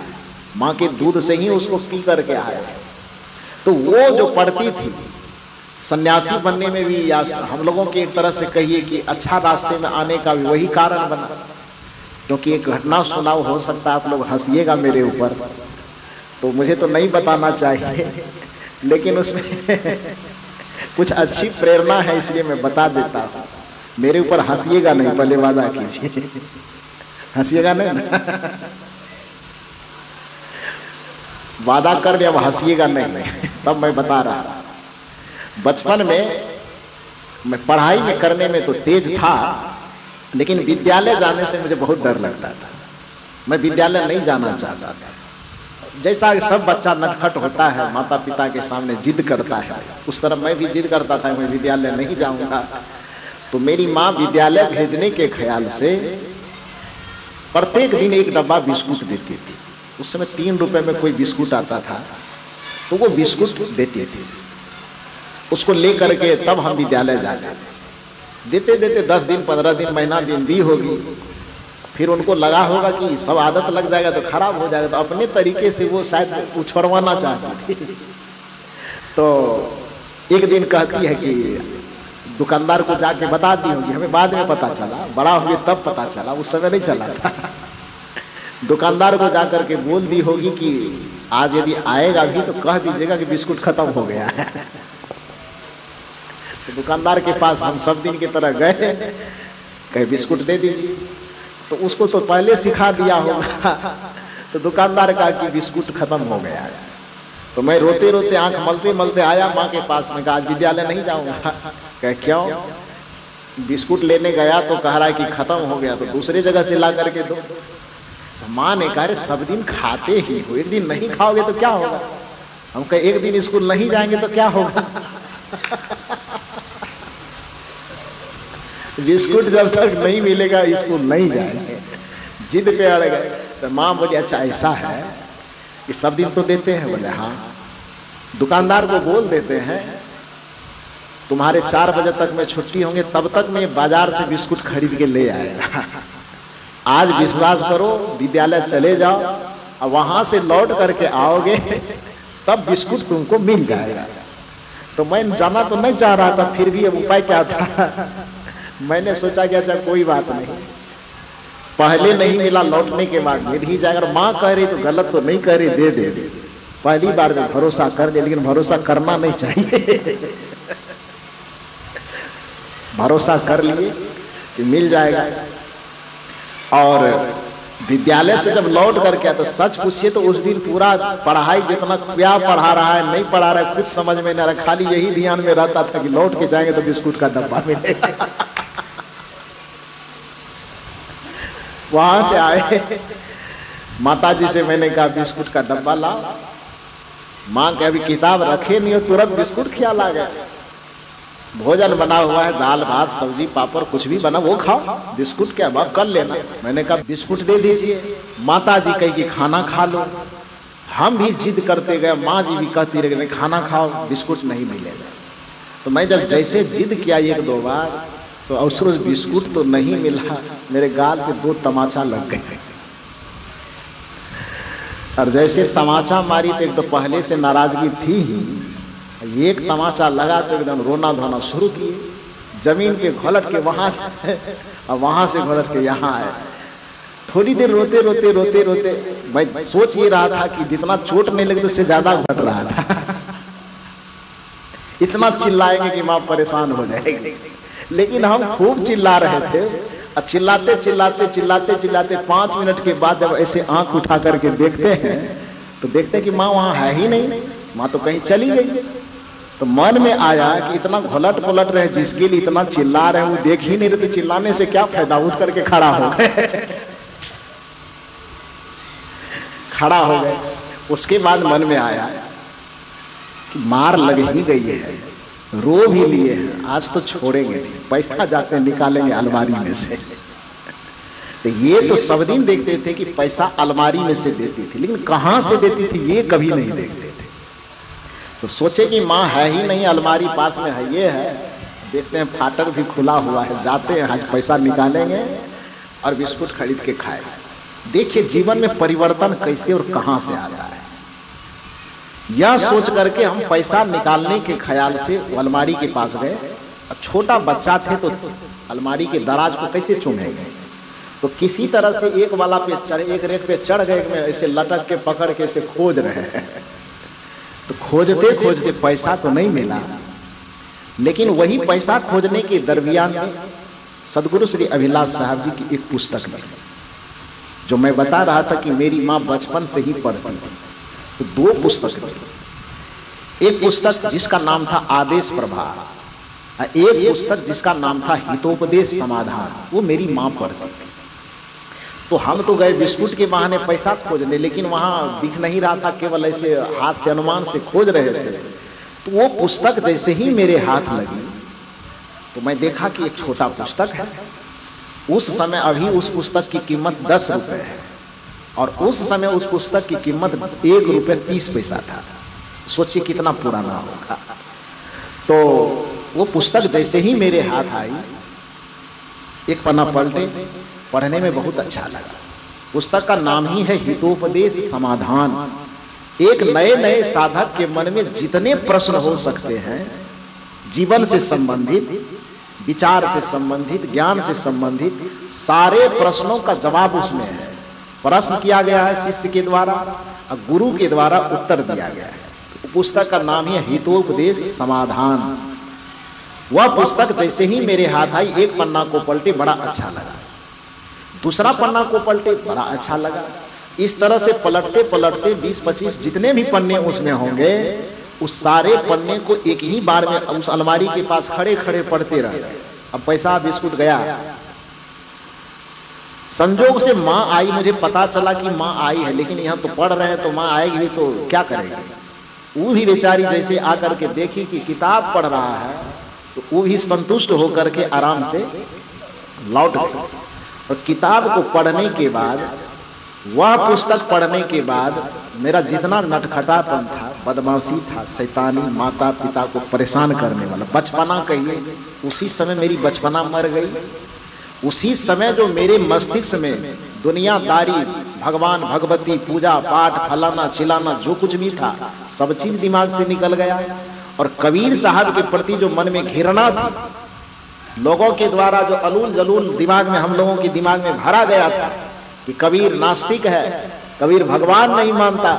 माँ के दूध से ही उसको पी करके आए। तो वो जो पढ़ती थी, सन्यासी बनने में भी या हम लोगों के एक तरह से कहिए कि अच्छा रास्ते में आने का भी वही कारण बना। क्योंकि एक घटना सुनाओ, हो सकता है आप लोग हंसिएगा मेरे ऊपर, तो मुझे तो नहीं बताना चाहिए, लेकिन उसमें कुछ अच्छी प्रेरणा है इसलिए मैं बता देता हूँ। मेरे ऊपर हंसिएगा नहीं, पहले वादा कीजिए, हंसिएगा नहीं ना? वादा कर दिया, अब हंसिएगा नहीं, तब मैं बता रहा। बचपन में मैं पढ़ाई में करने में तो तेज था, लेकिन विद्यालय जाने से मुझे बहुत डर लगता था। मैं विद्यालय नहीं जाना चाहता था। जैसा सब बच्चा नटखट होता है, माता पिता के सामने जिद करता है, उस तरह मैं भी जिद करता था, मैं विद्यालय नहीं जाऊंगा। तो मेरी माँ विद्यालय भेजने के ख्याल से प्रत्येक दिन एक डब्बा बिस्कुट देती थी। उस समय 3 रुपए में कोई बिस्कुट आता था, तो वो बिस्कुट देती थी। उसको ले करके तब हम विद्यालय जाते थे। देते देते 10 दिन 15 दिन महीना दिन दी होगी, फिर उनको लगा होगा कि सब आदत लग जाएगा तो खराब हो जाएगा, तो अपने तरीके से वो शायद उछड़वाना चाहती थी। तो एक दिन कहती है कि दुकानदार को जाके बता दी होगी, हमें बाद में पता चला, बड़ा हुए तब पता चला, उस समय नहीं चला था। दुकानदार को जाकर के बोल दी होगी कि आज यदि आएगा भी तो कह दीजिएगा कि बिस्कुट खत्म हो गया है। तो दुकानदार के पास हम सब दिन की तरह गए, कहे बिस्कुट दे दीजिए। तो उसको तो पहले सिखा दिया होगा, तो दुकानदार कहा कि बिस्कुट खत्म हो गया है। तो मैं रोते रोते आंख मलते मलते आया माँ के पास में, कहा आज विद्यालय नहीं जाऊंगा। कहे क्यों? बिस्कुट लेने गया तो कह रहा है कि खत्म हो गया, तो दूसरी जगह से ला करके दो। तो माँ ने कहा सब दिन खाते ही हो, एक दिन नहीं खाओगे तो क्या होगा? हम कहे एक दिन स्कूल नहीं जाएंगे तो क्या होगा? बिस्कुट जब तक नहीं मिलेगा स्कूल नहीं जाएंगे। जिद पे अड़ गए। तो माँ बोली अच्छा ऐसा है कि सब दिन तो देते हैं? बोले हाँ। दुकानदार को बोल देते हैं तुम्हारे 4 बजे तक में छुट्टी होंगे, तब तक मैं बाजार से बिस्कुट खरीद के ले आएगा। आज विश्वास करो, विद्यालय चले जाओ और वहां से लौट करके आओगे तब बिस्कुट तुमको मिल जाएगा। तो मैं जाना तो नहीं चाह रहा था, फिर भी अब उपाय क्या था? मैंने सोचा कि अच्छा कोई बात नहीं, पहले नहीं मिला लौटने के बाद मिल ही जाएगा। और माँ कह रही तो गलत तो नहीं कह रही, दे दे। पहली बार में भरोसा कर ले, लेकिन भरोसा करना नहीं चाहिए। भरोसा कर लिए कि मिल जाएगा। और विद्यालय से जब लौट करके आया तो सच पूछिए तो उस दिन पूरा पढ़ाई जितना क्या पढ़ा रहा है नहीं पढ़ा रहा है कुछ समझ में नहीं आ रहा, खाली यही ध्यान में रहता था कि लौट के जाएंगे तो बिस्कुट का डब्बा मिलेगा। वहां से आए, माताजी से मैंने कहा बिस्कुट का डब्बा लाओ। माँ के अभी किताब रखे नहीं हो, तुरंत बिस्कुट ख्याल आ गया। भोजन बना हुआ है, दाल भात सब्जी पापड़ कुछ भी बना वो खाओ, बिस्कुट क्या अब कर लेना। मैंने कहा बिस्कुट दे दीजिए। माता जी कही कि खाना खा लो। हम भी जिद करते गए, माँ जी भी कहती रही खाना खाओ, बिस्कुट नहीं मिलेगा। तो मैं जब जैसे जिद किया 1-2 बार तो अवसर बिस्कुट तो नहीं मिला, मेरे गाल पे 2 तमाचा लग गए। और जैसे तमाचा मारी तो एक तो पहले से नाराजगी थी ही, एक तमाचा लगा तो एकदम रोना धोना शुरू किए। जमीन पे घोलट के वहां और वहां से घोलट के यहाँ आए। थोड़ी देर रोते रोते रोते रोते मैं सोच ये रहा था कि जितना चोट नहीं लगी तो उससे ज्यादा घट रहा था। इतना चिल्लाएंगे कि माँ परेशान हो जाएगी, लेकिन हम खूब चिल्ला रहे थे। और चिल्लाते चिल्लाते चिल्लाते चिल्लाते 5 मिनट के बाद जब ऐसे आंख उठा करके देखते हैं तो देखते कि माँ वहां है ही नहीं, माँ तो कहीं चली गई। तो मन में आया कि इतना घुलट पुलट रहे, जिसके लिए इतना चिल्ला रहे, वो देख ही नहीं रहे, तो चिल्लाने से क्या फायदा, उठ करके खड़ा हो गए। खड़ा हो गए। उसके बाद मन में आया कि मार लग ही गई है, रो भी लिए हैं, आज तो छोड़ेंगे नहीं, पैसा जाते निकालेंगे अलमारी में से। तो ये तो सब दिन देखते थे कि पैसा अलमारी में से देती थी, लेकिन कहां से देती थी ये कभी नहीं देखते थे। तो सोचे कि माँ है ही नहीं, अलमारी पास में है, ये है, देखते हैं फाटक भी खुला हुआ है, जाते हैं आज पैसा निकालेंगे और बिस्कुट खरीद के खाए। देखिए जीवन में परिवर्तन कैसे और कहां से आता है। यह सोच करके हम पैसा निकालने के ख्याल से अलमारी के पास गए। छोटा बच्चा थे तो अलमारी के दराज को कैसे चूमेंगे, तो किसी तरह से एक वाला पे चढ़, एक रेक पे चढ़ गए, ऐसे लटक के पकड़ के ऐसे खोज रहे हैं। तो खोजते खोजते पैसा तो नहीं मिला, लेकिन वही पैसा खोजने के दरमियान में सदगुरु श्री अभिलाष साहब जी की एक पुस्तक थी, जो मैं बता रहा था कि मेरी माँ बचपन से ही पढ़ती थी। तो दो पुस्तक थी, एक पुस्तक जिसका नाम था आदेश प्रभा, एक पुस्तक जिसका नाम था हितोपदेश समाधान, वो मेरी माँ पढ़ती थी। तो हम तो गए बिस्कुट के बहाने पैसा खोजने, लेकिन वहां दिख नहीं रहा था, केवल ऐसे हाथ से अनुमान से खोज रहे थे। तो वो पुस्तक जैसे ही मेरे हाथ लगी तो मैं देखा कि एक छोटा पुस्तक है। उस समय अभी उस पुस्तक की कीमत 10 रुपए है, और उस समय उस पुस्तक की कीमत 1 रुपये 30 पैसा था। सोचिए कितना पुराना होगा। तो वो पुस्तक जैसे ही मेरे हाथ आई, एक पन्ना पलटे, पढ़ने में बहुत अच्छा लगा। पुस्तक का नाम ही है हितोपदेश समाधान। एक नए नए साधक के मन में जितने प्रश्न हो सकते हैं, जीवन से संबंधित, विचार से संबंधित, ज्ञान से संबंधित, सारे प्रश्नों का जवाब उसमें है। प्रश्न किया गया है शिष्य के द्वारा और गुरु के द्वारा उत्तर दिया गया है। पुस्तक का नाम है हितोपदेश समाधान। वह पुस्तक जैसे ही मेरे हाथ आई, एक पन्ना को पलटे, बड़ा अच्छा लगा, दूसरा पन्ना को पलटे, बड़ा अच्छा लगा। इस तरह से पलटते पलटते 20-25 जितने भी पन्ने उसमें होंगे, उस सारे पन्ने को एक ही बार में उस अलमारी के पास खड़े खड़े पढ़ते रहे। अब पैसा बिस्कुट गया। संजोग से माँ आई, मुझे पता चला कि माँ आई है, लेकिन यहाँ तो पढ़ रहे हैं, तो माँ आएगी भी तो क्या करेगी। वो भी बेचारी जैसे आकर के देखी कि किताब पढ़ रहा है, तो वो भी संतुष्ट होकर के आराम से लौट गई। और किताब को पढ़ने के बाद, वह पुस्तक पढ़ने के बाद, मेरा जितना नटखटापन था, बदमाशी था, शैतानी, माता पिता को परेशान करने वाला बचपना कहिए, उसी समय मेरी बचपना मर गई। उसी समय जो मेरे मस्तिष्क में दुनियादारी, भगवान भगवती, पूजा पाठ, फलाना चिलाना, जो कुछ भी था, सब चीज दिमाग से निकल गया। और कबीर साहब के प्रति जो मन में घृणा थी, लोगों के द्वारा जो अलूल जलूल दिमाग में, हम लोगों के दिमाग में भरा गया था कि कबीर नास्तिक है, कबीर भगवान नहीं मानता,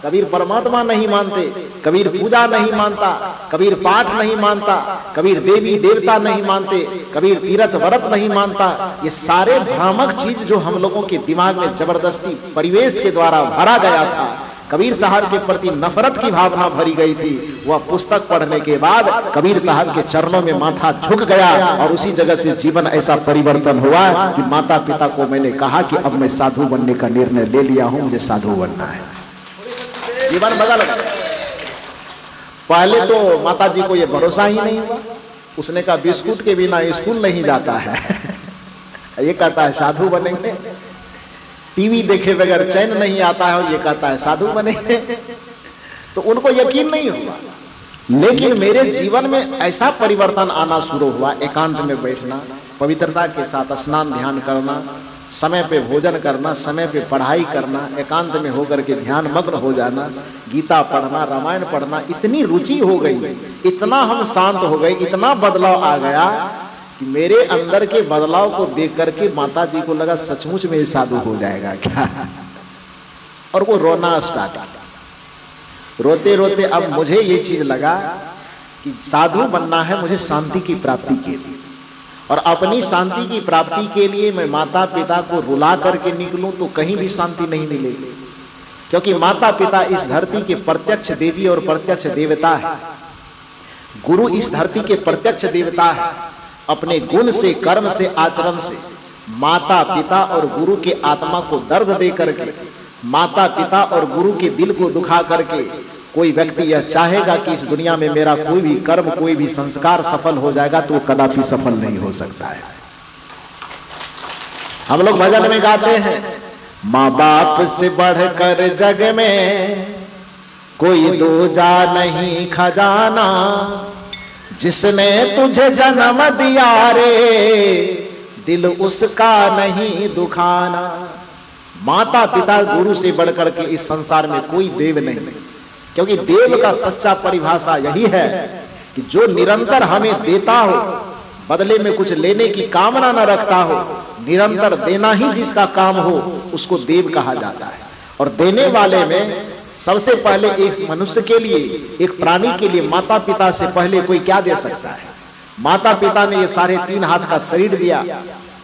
कबीर परमात्मा नहीं मानते, कबीर पूजा नहीं मानता, कबीर पाठ नहीं मानता, कबीर देवी देवता नहीं मानते, कबीर तीर्थ व्रत नहीं मानता। ये सारे भ्रामक चीज जो हम लोगों के दिमाग में जबरदस्ती परिवेश के द्वारा भरा गया था, कबीर साहब के प्रति नफरत की भावना भरी गई थी। वह पुस्तक पढ़ने के बाद कबीर साहब के चरणों में माथा झुक गया, और उसी जगह से जीवन ऐसा परिवर्तन हुआ कि माता पिता को मैंने कहा कि अब मैं साधु बनने का निर्णय ले लिया हूं, मुझे साधु बनना है। जीवन बदल गया। पहले तो माता जी को यह भरोसा ही नहीं हुआ, उसने कहा बिस्कुट के बिना स्कूल नहीं जाता है। ये कहता है साधु बनेंगे, टीवी देखे बगैर चैन नहीं आता है, और ये कहता है साधु बनेंगे। तो उनको यकीन नहीं हुआ। लेकिन मेरे जीवन में ऐसा परिवर्तन आना शुरू हुआ, एकांत में बैठना, पवित्रता के साथ स्नान ध्यान करना, समय पे भोजन करना, समय पे पढ़ाई करना, एकांत में होकर के ध्यान मग्न हो जाना, गीता पढ़ना, रामायण पढ़ना, इतनी रुचि हो गई, इतना हम शांत हो गए, इतना बदलाव आ गया कि मेरे अंदर के बदलाव को देख करके माता जी को लगा सचमुच में साधु हो जाएगा क्या। और वो रोना स्टार्ट किया। रोते रोते अब मुझे ये चीज लगा कि साधु बनना है मुझे शांति की प्राप्ति के लिए, और अपनी शांति की प्राप्ति के लिए मैं माता पिता को रुला करके निकलूं तो कहीं भी शांति नहीं मिलेगी। क्योंकि माता पिता इस धरती के प्रत्यक्ष देवी और प्रत्यक्ष देवता है। गुरु इस धरती के प्रत्यक्ष देवता है। अपने गुण से, कर्म से, आचरण से माता पिता और गुरु के आत्मा को दर्द दे करके, माता पिता और गुरु के दिल को दुखा करके कोई व्यक्ति यह चाहेगा कि इस दुनिया में मेरा कोई भी कर्म, कोई भी संस्कार सफल हो जाएगा, तो वो कदापि सफल नहीं हो सकता है। हम लोग भजन में गाते हैं, माँ बाप से बढ़कर जग में कोई दूजा नहीं खजाना, जिसने तुझे जन्म दिया रे दिल उसका नहीं दुखाना। माता पिता गुरु से बढ़कर के इस संसार में कोई देव नहीं, क्योंकि देव का सच्चा परिभाषा यही है कि जो निरंतर हमें देता हो, बदले में कुछ लेने की कामना न रखता हो, निरंतर देना ही जिसका काम हो, उसको देव कहा जाता है। और देने वाले में सबसे पहले एक मनुष्य के लिए, एक प्राणी के लिए माता पिता से पहले कोई क्या दे सकता है? माता पिता ने ये 3.5 हाथ का शरीर दिया,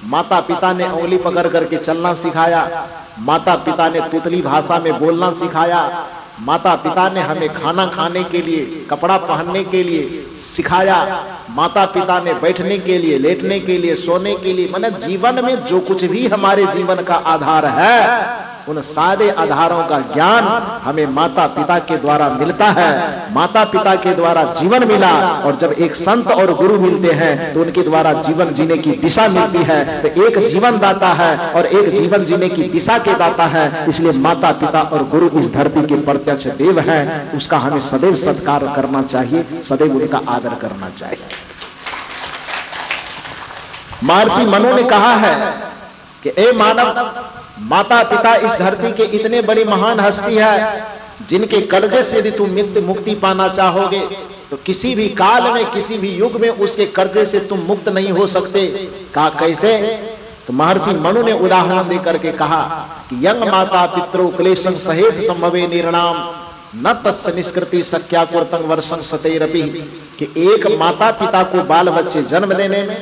माता पिता ने उंगली पकड़ करके चलना सिखाया, माता पिता ने तुतली भाषा में बोलना सिखाया, माता पिता ने हमें खाना खाने के लिए, कपड़ा पहनने के लिए सिखाया, माता पिता ने बैठने के लिए, लेटने के लिए, सोने के लिए, मतलब जीवन में जो कुछ भी हमारे जीवन का आधार है, उन सारे आधारों का ज्ञान हमें माता पिता के द्वारा मिलता है। माता पिता के द्वारा जीवन मिला, और जब एक संत और गुरु मिलते हैं तो उनके द्वारा जीवन जीने की दिशा मिलती है। तो एक जीवन दाता है और एक जीवन जीने की दिशा के दाता है। इसलिए माता पिता और गुरु इस धरती के प्रत्यक्ष देव हैं, उसका हमें सदैव सत्कार करना चाहिए, सदैव उनका आदर करना चाहिए। महर्षि मनु ने कहा है कि ए मानव, माता पिता इस धरती के इतने बड़ी महान हस्ती है, जिनके कर्जे से यदि तुम मुक्ति पाना चाहोगे तो किसी भी काल में, किसी भी युग में उसके कर्जे से तुम मुक्त नहीं हो सकते। कहा कैसे? तो महर्षि मनु ने उदाहरण देकर के कहा कि यंग माता पितरो क्लेशं सहेत संभवे निर्णाम न तस्य निष्कृति सख्या कुर्तंग वर्षं सतेरपि। कि एक माता पिता को बाल बच्चे जन्म देने में,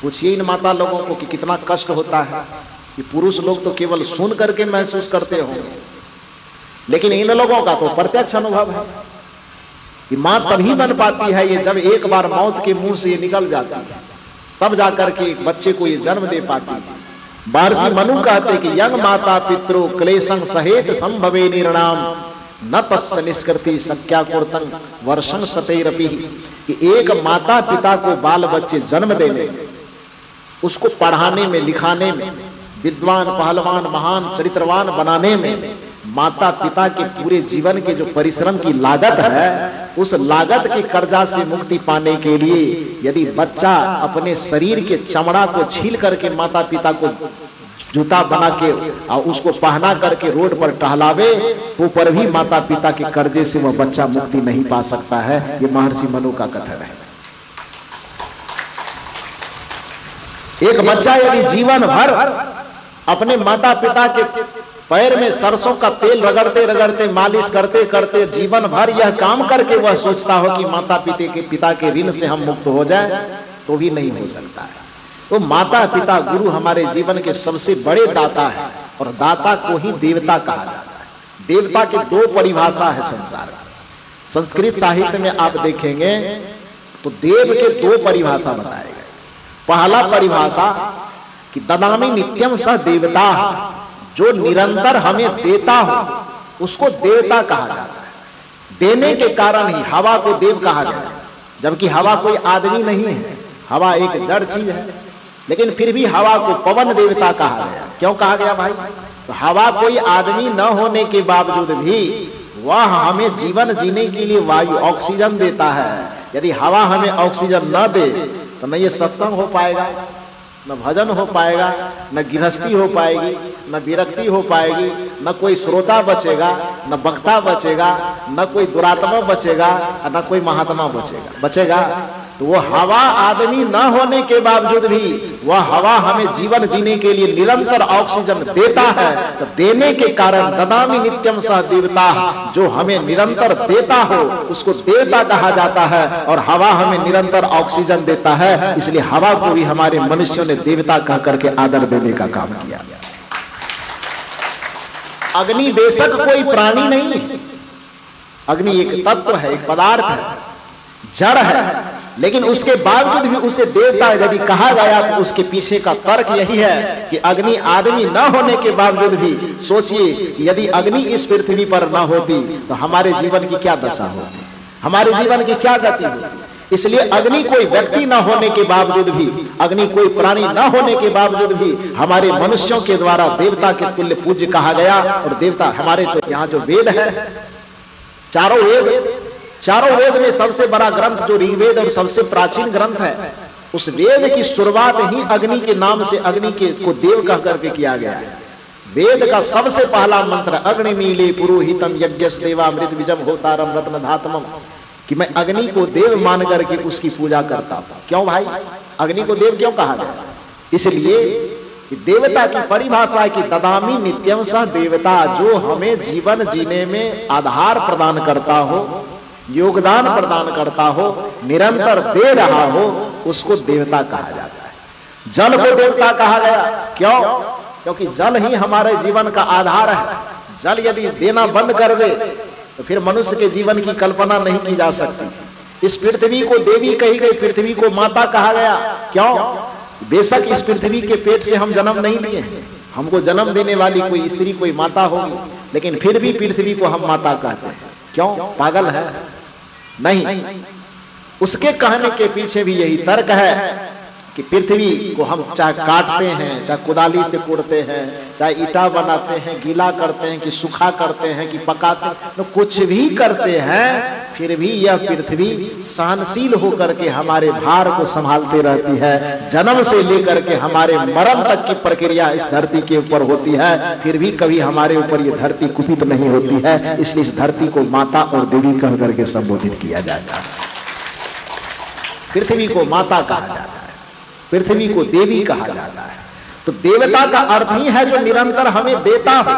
पूछिए इन माता लोगों को कि कितना कष्ट होता है। कि पुरुष लोग तो केवल सुन करके महसूस करते होंगे, लेकिन इन लोगों का तो प्रत्यक्ष अनुभव है कि मां तभी बन पाती है ये जब एक बार मौत के मुंह से ये निकल जाती है, तब जाकर के एक बच्चे को ये जन्म दे पाती है। महर्षि मनु कहते कि यंग माता पितरो क्लेशं सहेत संभवे निर्णाम न तस्य निष्कृति सख्या कुर्तंग वर्षं सतेरपि। कि एक माता पिता को बाल बच्चे जन्म देने, उसको पढ़ाने में, लिखाने में, विद्वान, पहलवान, महान, चरित्रवान बनाने में माता पिता के पूरे जीवन के जो परिश्रम की लागत है, उस लागत के कर्जा से मुक्ति पाने के लिए यदि बच्चा अपने शरीर के चमड़ा को छील करके माता पिता को जूता बना के और उसको पहना करके रोड पर टहलावे, तो पर भी माता पिता के कर्जे से वह बच्चा मुक्ति नहीं पा सकता है। ये महर्षि मनु का कथन है। एक बच्चा यदि जीवन भर अपने माता पिता के पैर में सरसों का तेल रगड़ते रगड़ते, मालिश करते करते जीवन भर यह काम करके वह सोचता हो कि माता पिता के ऋण से हम मुक्त हो जाए, तो भी नहीं हो सकता है। तो माता पिता गुरु हमारे जीवन के सबसे बड़े दाता है, और दाता को ही देवता कहा जाता है। देवता की 2 परिभाषा है संसार में। संस्कृत साहित्य में आप देखेंगे तो देव के 2 परिभाषा बताए गए। पहला परिभाषा कि ददामि नित्यम स देवता, जो निरंतर हमें देता हो उसको देवता कहा जाता है। देने के कारण ही हवा को देव कहा गया, जबकि हवा कोई आदमी नहीं है, हवा एक जड़ चीज है, लेकिन फिर भी हवा को पवन देवता कहा गया। क्यों कहा गया भाई? तो हवा कोई आदमी न होने के बावजूद भी वह हमें जीवन जीने के लिए वायु, ऑक्सीजन देता है। यदि हवा हमें ऑक्सीजन न दे तो न ये सत्संग हो पाएगा, न भजन हो पाएगा, न गृहस्थी हो पाएगी, न विरक्ति हो पाएगी, न कोई श्रोता बचेगा, न वक्ता बचेगा, न कोई दुरात्मा बचेगा, न कोई महात्मा बचेगा। तो वो हवा आदमी न होने के बावजूद भी वह हवा हमें जीवन जीने के लिए निरंतर ऑक्सीजन देता है। तो देने के कारण ददामि नित्यम सह देवता, जो हमें निरंतर देता हो उसको देवता कहा जाता है, और हवा हमें निरंतर ऑक्सीजन देता है। इसलिए हवा को भी हमारे मनुष्यों ने देवता कह करके आदर देने का काम किया। अग्नि बेशक कोई प्राणी नहीं है, अग्नि एक तत्व है, एक पदार्थ है, जड़ है, लेकिन उसके बावजूद भी उसे देवता यदि कहा गया तो उसके पीछे का तर्क यही है कि अग्नि आदमी न होने के बावजूद भी सोचिए यदि अग्नि इस पृथ्वी पर न होती तो हमारे जीवन की क्या दशा होती, हमारे जीवन की क्या गति होती। इसलिए अग्नि कोई व्यक्ति न होने के बावजूद भी, अग्नि कोई प्राणी न होने के बावजूद भी हमारे मनुष्यों के द्वारा देवता के तुल्य पूज्य कहा गया। और देवता हमारे तो यहाँ जो वेद है, चारों वेद में सबसे बड़ा ग्रंथ जो ऋग्वेद और सबसे प्राचीन ग्रंथ है, उस वेद की शुरुआत ही अग्नि के नाम से अग्नि के को देव कह करके किया गया है। वेद का सबसे पहला मंत्र अग्निमीले पुरोहितम यज्ञस देवामृत विजम होतारम रत्न धातमम, कि मैं अग्नि को देव मान करके उसकी पूजा करता हूं। क्यों भाई, अग्नि को देव क्यों कहा गया? इसलिए कि देवता की परिभाषा है कि ददामी नित्यम सह देवता, जो हमें जीवन जीने में आधार प्रदान करता हो, योगदान प्रदान करता हो, निरंतर दे रहा हो, उसको देवता कहा जाता है। जल को देवता कहा गया, क्यों? क्योंकि जल ही हमारे जीवन का आधार है। जल यदि देना बंद कर दे तो फिर मनुष्य के जीवन की कल्पना नहीं की जा सकती। इस पृथ्वी को देवी कही गई, पृथ्वी को माता कहा गया, क्यों? बेशक इस पृथ्वी के पेट से हम जन्म नहीं लिए हैं, हमको जन्म देने वाली कोई स्त्री कोई माता होगी, लेकिन फिर भी पृथ्वी को हम माता कहते हैं। क्यों? पागल है? नहीं, उसके कहने के पीछे भी यही तर्क है कि पृथ्वी को हम चाहे काटते हैं, चाहे कुदाली से कोड़ते हैं, चाहे ईटा बनाते हैं, गीला करते हैं, कि सूखा करते हैं, कि पकाते हैं, तो कुछ भी करते हैं, फिर भी यह पृथ्वी सहनशील होकर के हमारे भार को संभालते रहती है। जन्म से लेकर के हमारे मरण तक की प्रक्रिया इस धरती के ऊपर होती है, फिर भी कभी हमारे ऊपर यह धरती कुपित नहीं होती है। इसलिए इस धरती को माता और देवी कह करके संबोधित किया जाता है। पृथ्वी को माता कहा जाता है, पृथ्वी को देवी कहा जाता है। तो देवता का अर्थ ही है जो निरंतर हमें देता हो।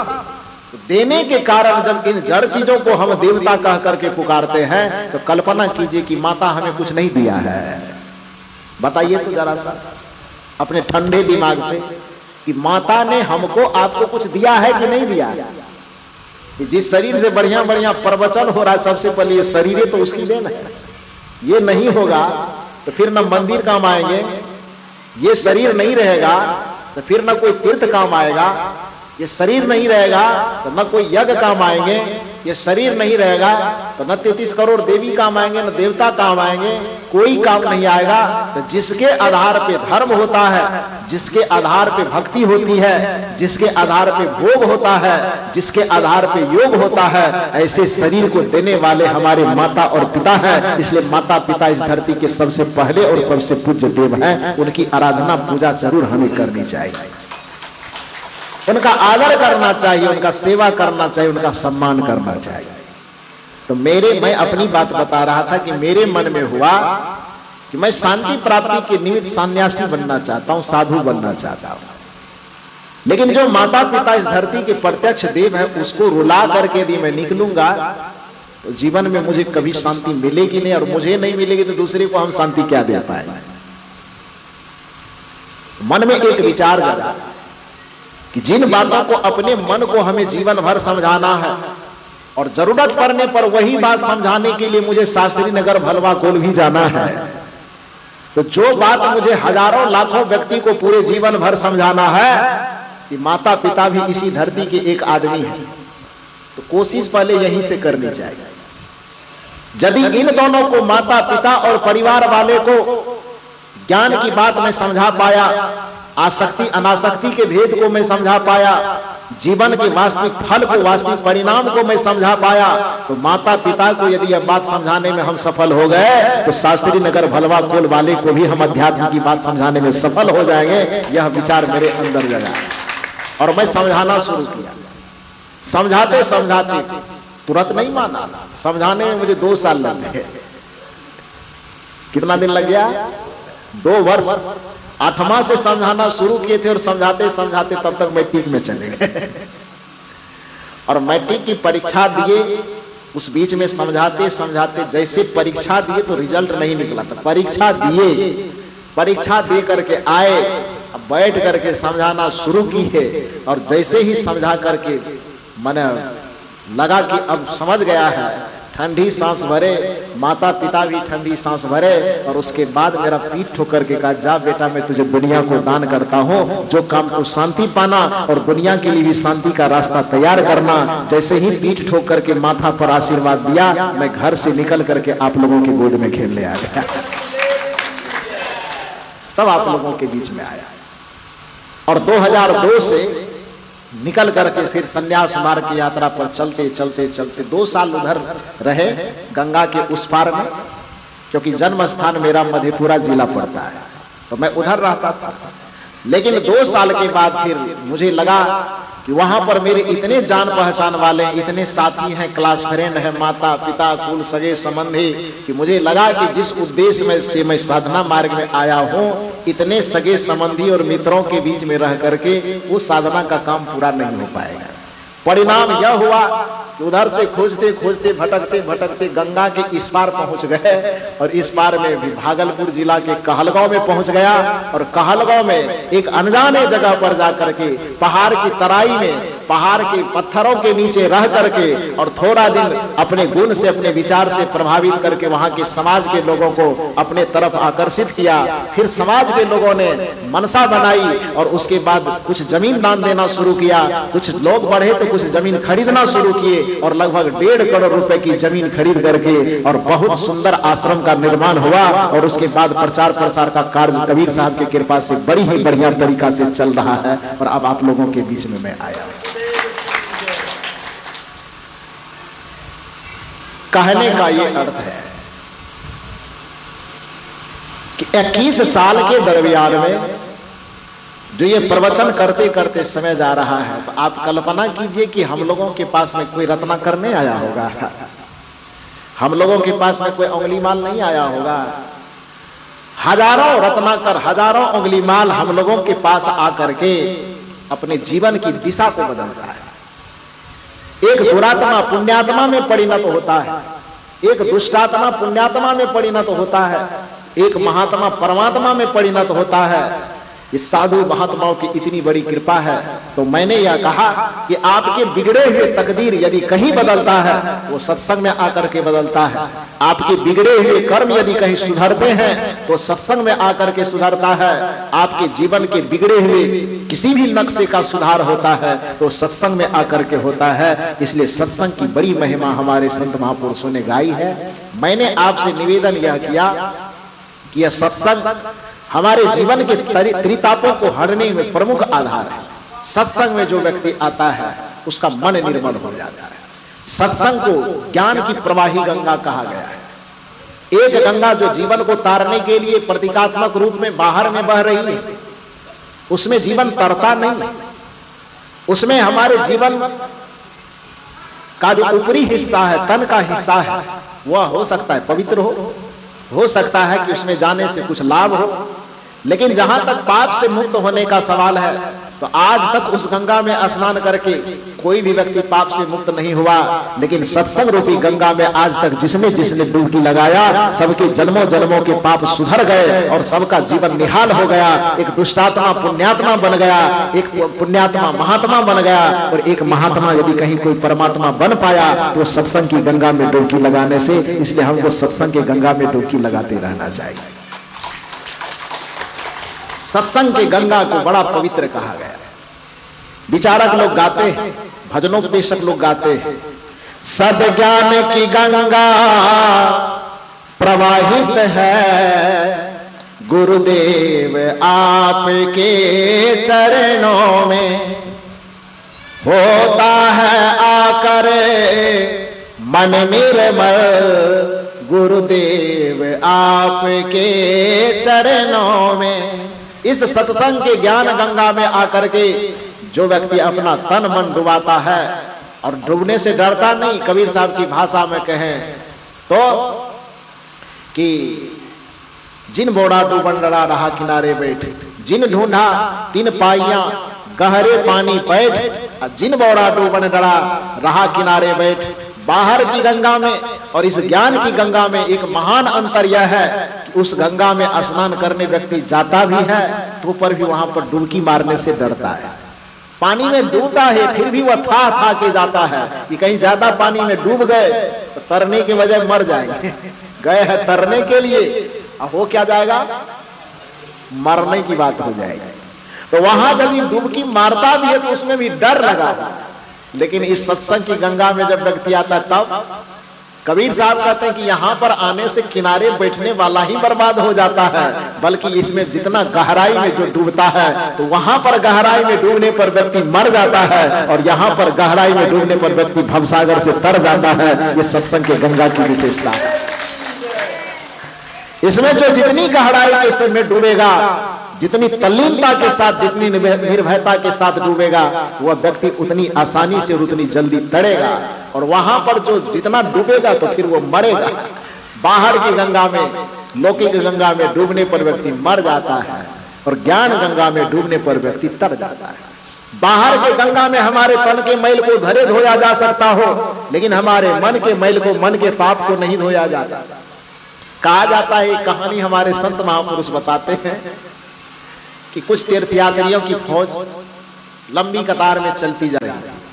तो देने के कारण जब इन जड़ चीजों को हम देवता कह करके पुकारते हैं, तो कल्पना कीजिए कि माता हमें कुछ नहीं दिया है। बताइए तो जरा सा अपने ठंडे दिमाग से कि माता ने हमको आपको कुछ दिया है कि नहीं दिया है? कि जिस शरीर से बढ़िया बढ़िया प्रवचन हो रहा है, सबसे पहले ये शरीर तो उसकी देन है। ये नहीं होगा तो फिर न मंदिर काम आएंगे, ये शरीर नहीं रहेगा तो फिर न कोई तीर्थ काम आएगा, ये शरीर नहीं रहेगा तो न कोई यज्ञ काम आएंगे, ये शरीर नहीं रहेगा तो न 33 करोड़ देवी काम आएंगे, न देवता काम आएंगे, कोई काम नहीं आएगा। तो जिसके आधार पे धर्म होता है, जिसके आधार पे भक्ति होती है, जिसके आधार पे भोग होता है, जिसके आधार पे योग होता है, ऐसे शरीर को देने वाले हमारे माता और पिता हैं। इसलिए माता पिता इस धरती के सबसे पहले और सबसे पूज्य देव हैं। उनकी आराधना पूजा जरूर हमें करनी चाहिए, उनका आदर करना चाहिए, उनका सेवा करना चाहिए, उनका सम्मान करना चाहिए। तो मैं अपनी बात बता रहा था कि मेरे मन में हुआ कि मैं शांति प्राप्ति के निमित्त सन्यासी बनना चाहता हूं, साधु बनना चाहता हूं। लेकिन जो माता पिता इस धरती के प्रत्यक्ष देव है, उसको रुला करके यदि मैं निकलूंगा तो जीवन में मुझे कभी शांति मिलेगी नहीं, और मुझे नहीं मिलेगी तो दूसरे को हम शांति क्या दे पाएंगे। मन में एक विचार जगा कि जिन बातों को अपने मन को हमें जीवन भर समझाना है, और जरूरत पड़ने पर वही बात समझाने के लिए मुझे शास्त्री नगर भलवा कोल भी जाना है, तो जो बात मुझे हजारों लाखों व्यक्ति को पूरे जीवन भर समझाना है कि माता पिता भी इसी धरती के एक आदमी है, तो कोशिश पहले यहीं से करनी चाहिए। यदि इन दोनों को, माता पिता और परिवार वाले को, ज्ञान की बात मैं समझा पाया, आसक्ति अनासक्ति के भेद को मैं समझा पाया, जीवन के वास्तविक फल को, वास्तविक परिणाम को मैं समझा पाया, तो माता पिता को यदि यह बात समझाने में हम सफल हो गए तो शास्त्री नगर भलवा कोल वाले को भी हम अध्यात्म की बात समझाने में सफल हो जाएंगे। यह विचार मेरे अंदर जगा और मैं समझाना शुरू किया। समझाते समझाते तुरंत नहीं माना, समझाने में मुझे 2 साल लग गए। कितना दिन लग गया? 2 वर्ष। 8वां से समझाना शुरू किए थे और समझाते समझाते तब तक मैट्रिक में चले गए। और मैट्रिक की परीक्षा दिए, उस बीच में समझाते समझाते जैसे परीक्षा दिए तो रिजल्ट नहीं निकला, तो परीक्षा दिए, परीक्षा दे करके आए, अब बैठ करके समझाना शुरू की है, और जैसे ही समझा करके मैंने लगा कि अब समझ गया है, ठंडी सांस भरे, माता पिता भी ठंडी सांस भरे, और उसके बाद मेरा पीठ ठोकर के कहा, जा बेटा मैं तुझे दुनिया को दान करता हूँ, जो काम को शांति पाना और दुनिया के लिए भी शांति का रास्ता तैयार करना। जैसे ही पीठ ठोक करके माथा पर आशीर्वाद दिया, मैं घर से निकल करके आप लोगों की गोद में खेलने आ गया। तब आप लोगों के बीच में आया, और 2002 से निकल करके फिर संन्यास मार्ग की यात्रा पर चलते चलते चलते 2 साल उधर रहे, गंगा के उस पार में, क्योंकि जन्म स्थान मेरा मधेपुरा जिला पड़ता है, तो मैं उधर रहता था। लेकिन 2 साल के बाद फिर मुझे लगा कि वहां पर मेरे इतने जान पहचान वाले, इतने साथी हैं, क्लास फ्रेंड हैं, माता पिता कुल सगे संबंधी, कि मुझे लगा कि जिस उद्देश्य में से मैं साधना मार्ग में आया हूं, इतने सगे संबंधी और मित्रों के बीच में रह करके वो साधना का काम पूरा नहीं हो पाएगा। परिणाम यह हुआ कि उधर से खोजते खोजते भटकते भटकते गंगा के इस पार पहुंच गए, और इस पार में भी भागलपुर जिला के कहलगांव में पहुंच गया, और कहलगांव में एक अनजाने जगह पर जाकर के पहाड़ की तराई में, पहाड़ के पत्थरों के नीचे रह करके, और थोड़ा दिन अपने गुण से, अपने विचार से प्रभावित करके वहां के समाज के लोगों को अपने तरफ आकर्षित किया। फिर समाज के लोगों ने मनसा बनाई, और उसके बाद कुछ जमीन दान देना शुरू किया, कुछ लोग बढ़े तो कुछ जमीन खरीदना शुरू किए, और लगभग 1.5 करोड़ रुपए की जमीन खरीद करके, और बहुत सुंदर आश्रम का निर्माण हुआ। और उसके बाद प्रचार प्रसार का कार्य कबीर साहब की कृपा से बड़ी ही बढ़िया तरीका से चल रहा है, और अब आप लोगों के बीच में मैं आया। कहने का ये अर्थ है कि 21 साल के दरमियान में जो ये प्रवचन करते करते समय जा रहा है, तो आप कल्पना कीजिए कि हम लोगों के पास में कोई रत्नाकर नहीं आया होगा, हम लोगों के पास में कोई उंगलीमाल नहीं आया होगा। हजारों रत्नाकर, हजारों उंगलीमाल हम लोगों के पास आकर के अपने जीवन की दिशा को बदलता है। एक दुरात्मा पुण्यात्मा में परिणत होता है, एक दुष्टात्मा पुण्यात्मा में परिणत होता है, एक महात्मा परमात्मा में परिणत होता है। इस साधु महात्माओं की इतनी बड़ी कृपा है। तो मैंने यह कहा कि आपके बिगड़े हुए तकदीर यदि कहीं बदलता है, वो सत्संग में आकर के बदलता है। आपके बिगड़े हुए कर्म यदि कहीं सुधरते हैं, तो सत्संग में आकर के सुधरता है। आपके जीवन के बिगड़े हुए किसी भी नक्शे का सुधार होता है, तो सत्संग में आकर के होता है। इसलिए सत्संग की बड़ी महिमा हमारे संत महापुरुषों ने गाई है। मैंने आपसे निवेदन यह किया कि यह सत्संग हमारे जीवन के त्रितापों को हरने में प्रमुख आधार है। सत्संग में जो व्यक्ति आता है, उसका मन निर्मल हो जाता है। सत्संग को ज्ञान की प्रवाही गंगा कहा गया है। एक गंगा जो जीवन को तारने के लिए प्रतीकात्मक रूप में बाहर में बह रही है, उसमें जीवन तरता नहीं। उसमें हमारे जीवन का जो ऊपरी हिस्सा है, तन का हिस्सा है, वह हो सकता है पवित्र हो सकता है कि उसमें जाने से कुछ लाभ हो, लेकिन जहां तक पाप से मुक्त होने का सवाल है, तो आज तक उस गंगा में स्नान करके कोई भी व्यक्ति पाप से मुक्त नहीं हुआ। लेकिन सत्संग रूपी गंगा में आज तक जिसने जिसने डुबकी लगाया, सबके जन्मों जन्मों के पाप सुधर गए और सबका जीवन निहाल हो गया। एक दुष्टात्मा पुण्यात्मा बन गया, एक पुण्यात्मा महात्मा बन गया, और एक महात्मा यदि कहीं कोई परमात्मा बन पाया तो सत्संग की गंगा में डुबकी लगाने से। इसलिए हमको सत्संग की गंगा में डुबकी लगाते रहना चाहिए। सत्संग की गंगा को बड़ा पवित्र कहा गया है। विचारक लोग गाते हैं, भजनोपदेशक लोग गाते हैं, सद्ज्ञान की गंगा प्रवाहित है, गुरुदेव आपके चरणों में होता है आकर मन निर्मल, गुरुदेव आपके चरणों में। इस सत्संग के ज्ञान गंगा में आकर के जो व्यक्ति अपना तन मन डुबाता है, और डूबने से डरता नहीं, कबीर साहब की भाषा में कहें तो कि जिन बोड़ा डूबन डरा रहा किनारे बैठ, जिन ढूंढा तीन पाइयां गहरे पानी बैठ, जिन बोड़ा डूबन डरा रहा किनारे बैठ। बाहर की गंगा में और इस ज्ञान की गंगा में एक महान अंतर यह है कि उस गंगा में स्नान करने व्यक्ति जाता भी है तो पर भी वहां पर डुबकी मारने से डरता है। पानी में डूबता है फिर भी वह था के जाता है कि कहीं ज्यादा पानी में डूब गए तो तरने के बजाय मर जाएंगे। गए हैं तरने के लिए, अब हो क्या जाएगा, मरने की बात हो जाएगी। तो वहां यदि डुबकी मारता भी है तो उसमें भी डर लगा। लेकिन इस सत्संग की गंगा में जब व्यक्ति आता है तब कबीर साहब कहते हैं कि यहां पर आने से किनारे बैठने वाला ही बर्बाद हो जाता है, बल्कि इसमें जितना गहराई में जो डूबता है तो वहां पर गहराई में डूबने पर व्यक्ति मर जाता है, और यहां पर गहराई में डूबने पर व्यक्ति भवसागर से तर जाता है। ये सत्संग के गंगा की विशेषता है। इसमें जो जितनी गहराई के समय डूबेगा, जितनी तल्लीनता के साथ, जितनी निर्भयता के साथ डूबेगा, वह व्यक्ति उतनी आसानी से और उतनी जल्दी तड़ेगा। और वहां पर जो जितना डूबेगा तो फिर वो मरेगा। बाहर की गंगा में, लौकिक गंगा में डूबने पर व्यक्ति मर जाता है, और ज्ञान गंगा में डूबने पर व्यक्ति तर जाता है। बाहर के गंगा में हमारे तन के मैल को धरे धोया जा सकता हो, लेकिन हमारे मन के मैल को, मन के पाप को नहीं धोया जाता। कहा जाता है, कहानी हमारे संत महापुरुष बताते हैं कि कुछ तीर्थयात्रियों की फौज लंबी कतार में चलती जा रही थी।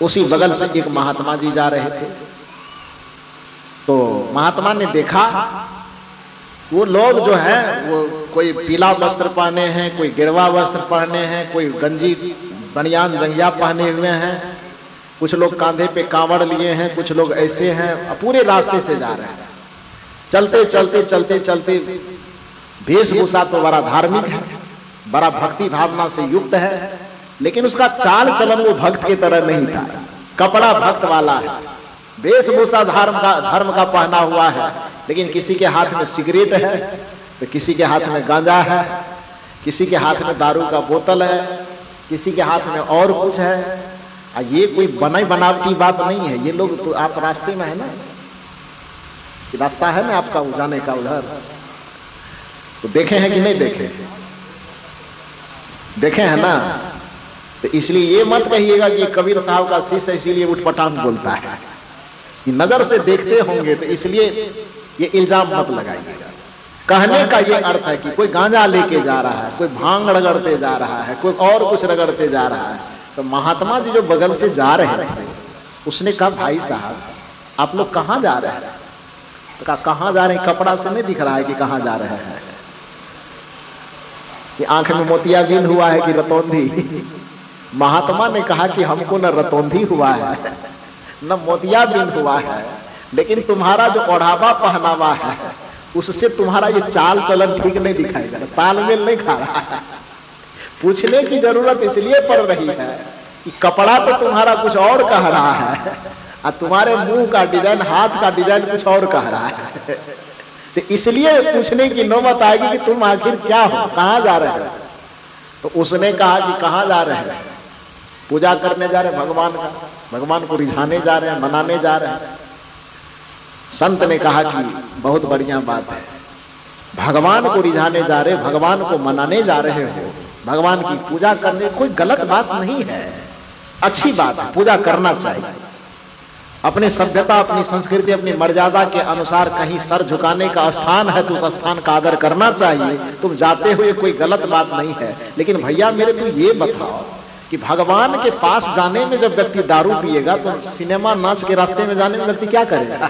उसी बगल से एक महात्मा जी जा रहे थे। तो महात्मा ने देखा वो लोग जो है वो कोई पीला वस्त्र पहने हैं, कोई गिरवा वस्त्र पहने हैं, कोई गंजी बनियान जंगिया पहने हुए हैं, कुछ लोग कांधे पे कांवड़ लिए हैं, कुछ लोग ऐसे हैं, पूरे रास्ते से जा रहे हैं। चलते चलते चलते चलते वेशभूषा तो बड़ा धार्मिक है, बड़ा भक्ति भावना से युक्त है, लेकिन उसका चाल चलन वो भक्त की तरह नहीं था। कपड़ा भक्त वाला है, वेशभूषा धर्म का पहना हुआ है, लेकिन किसी के हाथ में सिगरेट है, तो किसी के हाथ में गांजा है, किसी के हाथ में दारू का बोतल है, किसी के हाथ में और कुछ है। ये कोई बनावटी बात नहीं है। ये लोग, तो आप रास्ते में है ना, रास्ता है ना आपका जाने का उधर, तो देखे हैं कि नहीं देखे? देखे हैं ना। तो इसलिए ये मत कहिएगा कि कबीर साहब का शिष्य इसीलिए उठपटांग बोलता है, कि नजर से देखते होंगे, तो इसलिए ये इल्जाम मत लगाइएगा। कहने का ये अर्थ है कि कोई गांजा लेके जा रहा है, कोई भांग रगड़ते जा रहा है, कोई और कुछ रगड़ते जा रहा है। तो महात्मा जी जो बगल से जा रहे थे, उसने कहा, भाई साहब आप लोग कहाँ जा रहे हैं? तो कहा, कहाँ जा रहे हैं? कपड़ा से नहीं दिख रहा है कि कहाँ जा रहे हैं। कि आंख में मोतियाबिंद हुआ है कि रतौंधी? महात्मा ने कहा कि हमको न रतौंधी हुआ है न मोतियाबिंद हुआ है, लेकिन तुम्हारा जो ओढ़ावा पहनावा है उससे तुम्हारा ये चाल चलन ठीक नहीं दिखाई दे रहा, तालमेल नहीं खा रहा है। पूछने की जरूरत इसलिए पड़ रही है कि कपड़ा तो तुम्हारा कुछ और कह रहा है, और तुम्हारे मुंह का डिजाइन, हाथ का डिजाइन कुछ और कह रहा है। तो इसलिए पूछने की नौबत आएगी कि तुम आखिर क्या हो, कहाँ जा रहे हो? तो उसने कहा कि कहाँ जा रहे हैं? पूजा करने जा रहे हैं भगवान का, भगवान को रिझाने जा रहे हैं, मनाने जा रहे हैं। संत ने कहा कि बहुत बढ़िया बात है, भगवान को रिझाने जा रहे, भगवान को मनाने जा रहे हो, भगवान की पूजा करने कोई गलत बात नहीं है, अच्छी बात है, पूजा करना चाहिए। अपने सभ्यता, अपनी संस्कृति, अपनी मर्यादा के अनुसार कहीं सर झुकाने का स्थान है तो उस स्थान का आदर करना चाहिए। तुम जाते हुए कोई गलत बात नहीं है, लेकिन भैया मेरे तो ये बताओ कि भगवान के पास जाने में जब व्यक्ति दारू पिएगा तो सिनेमा नाच के रास्ते में जाने में व्यक्ति क्या करेगा?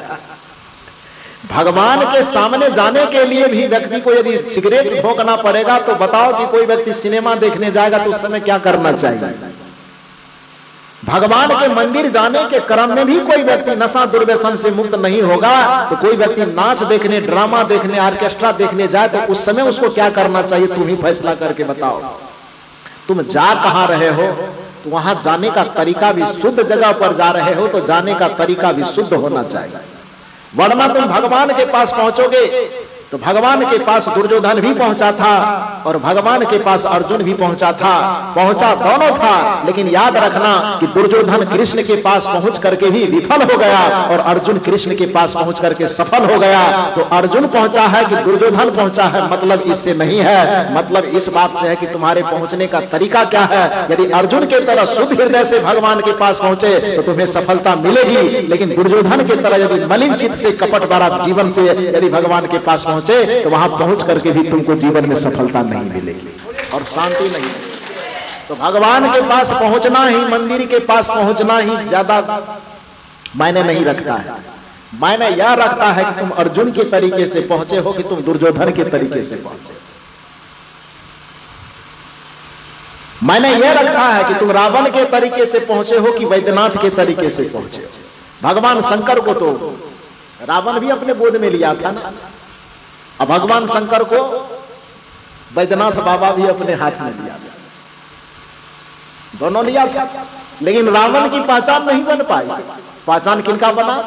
भगवान के सामने जाने के लिए भी व्यक्ति को यदि सिगरेट भोंकना पड़ेगा तो बताओ कि कोई व्यक्ति सिनेमा देखने जाएगा तो उस समय क्या करना चाहिए? भगवान के मंदिर जाने के क्रम में भी कोई व्यक्ति नशा दुर्व्यसन से मुक्त नहीं होगा, तो कोई व्यक्ति नाच देखने, ड्रामा देखने, ऑर्केस्ट्रा देखने जाए तो उस समय उसको क्या करना चाहिए? तुम ही फैसला करके बताओ। तुम जा कहां रहे हो, तो वहां जाने का तरीका भी, शुद्ध जगह पर जा रहे हो तो जाने का तरीका भी शुद्ध होना चाहिए। वरना तुम भगवान के पास पहुंचोगे तो भगवान के पास दुर्योधन भी पहुंचा था और भगवान के पास अर्जुन भी पहुंचा था, पहुंचा दोनों था, लेकिन याद रखना कि दुर्योधन कृष्ण के पास पहुंच करके भी विफल हो गया और अर्जुन कृष्ण के पास पहुंच करके सफल हो गया। तो अर्जुन पहुंचा है कि दुर्योधन पहुंचा है, मतलब इससे नहीं है, मतलब इस बात से है कि तुम्हारे पहुंचने का तरीका क्या है। यदि अर्जुन के तरह शुद्ध हृदय से भगवान के पास पहुंचे तो तुम्हें सफलता मिलेगी, लेकिन दुर्योधन की तरह यदि मलिन चित्त से, कपट भरा जीवन से यदि भगवान के पास पहुंचे तो वहां पहुंच करके भी तुमको जीवन में सफलता नहीं मिलेगी और शांति नहीं। तो तो भगवान के पास पहुंचना ही, मंदिर के पास पहुंचना ही ज्यादा मायने नहीं रखता है। मायने यह रखता है कि तुम अर्जुन के तरीके से पहुंचे हो कि तुम दुर्योधन के तरीके से पहुंचे। मायने यह रखता है कि तुम रावण के तरीके से पहुंचे हो कि वैद्यनाथ के तरीके से पहुंचे हो। भगवान शंकर को तो रावण भी अपने गोद में लिया था ना, अब भगवान शंकर को वैद्यनाथ बाबा भी अपने हाथ में लिया, दोनों लिया था। लेकिन रावण की पहचान नहीं बन पाई। पहचान किनका बना?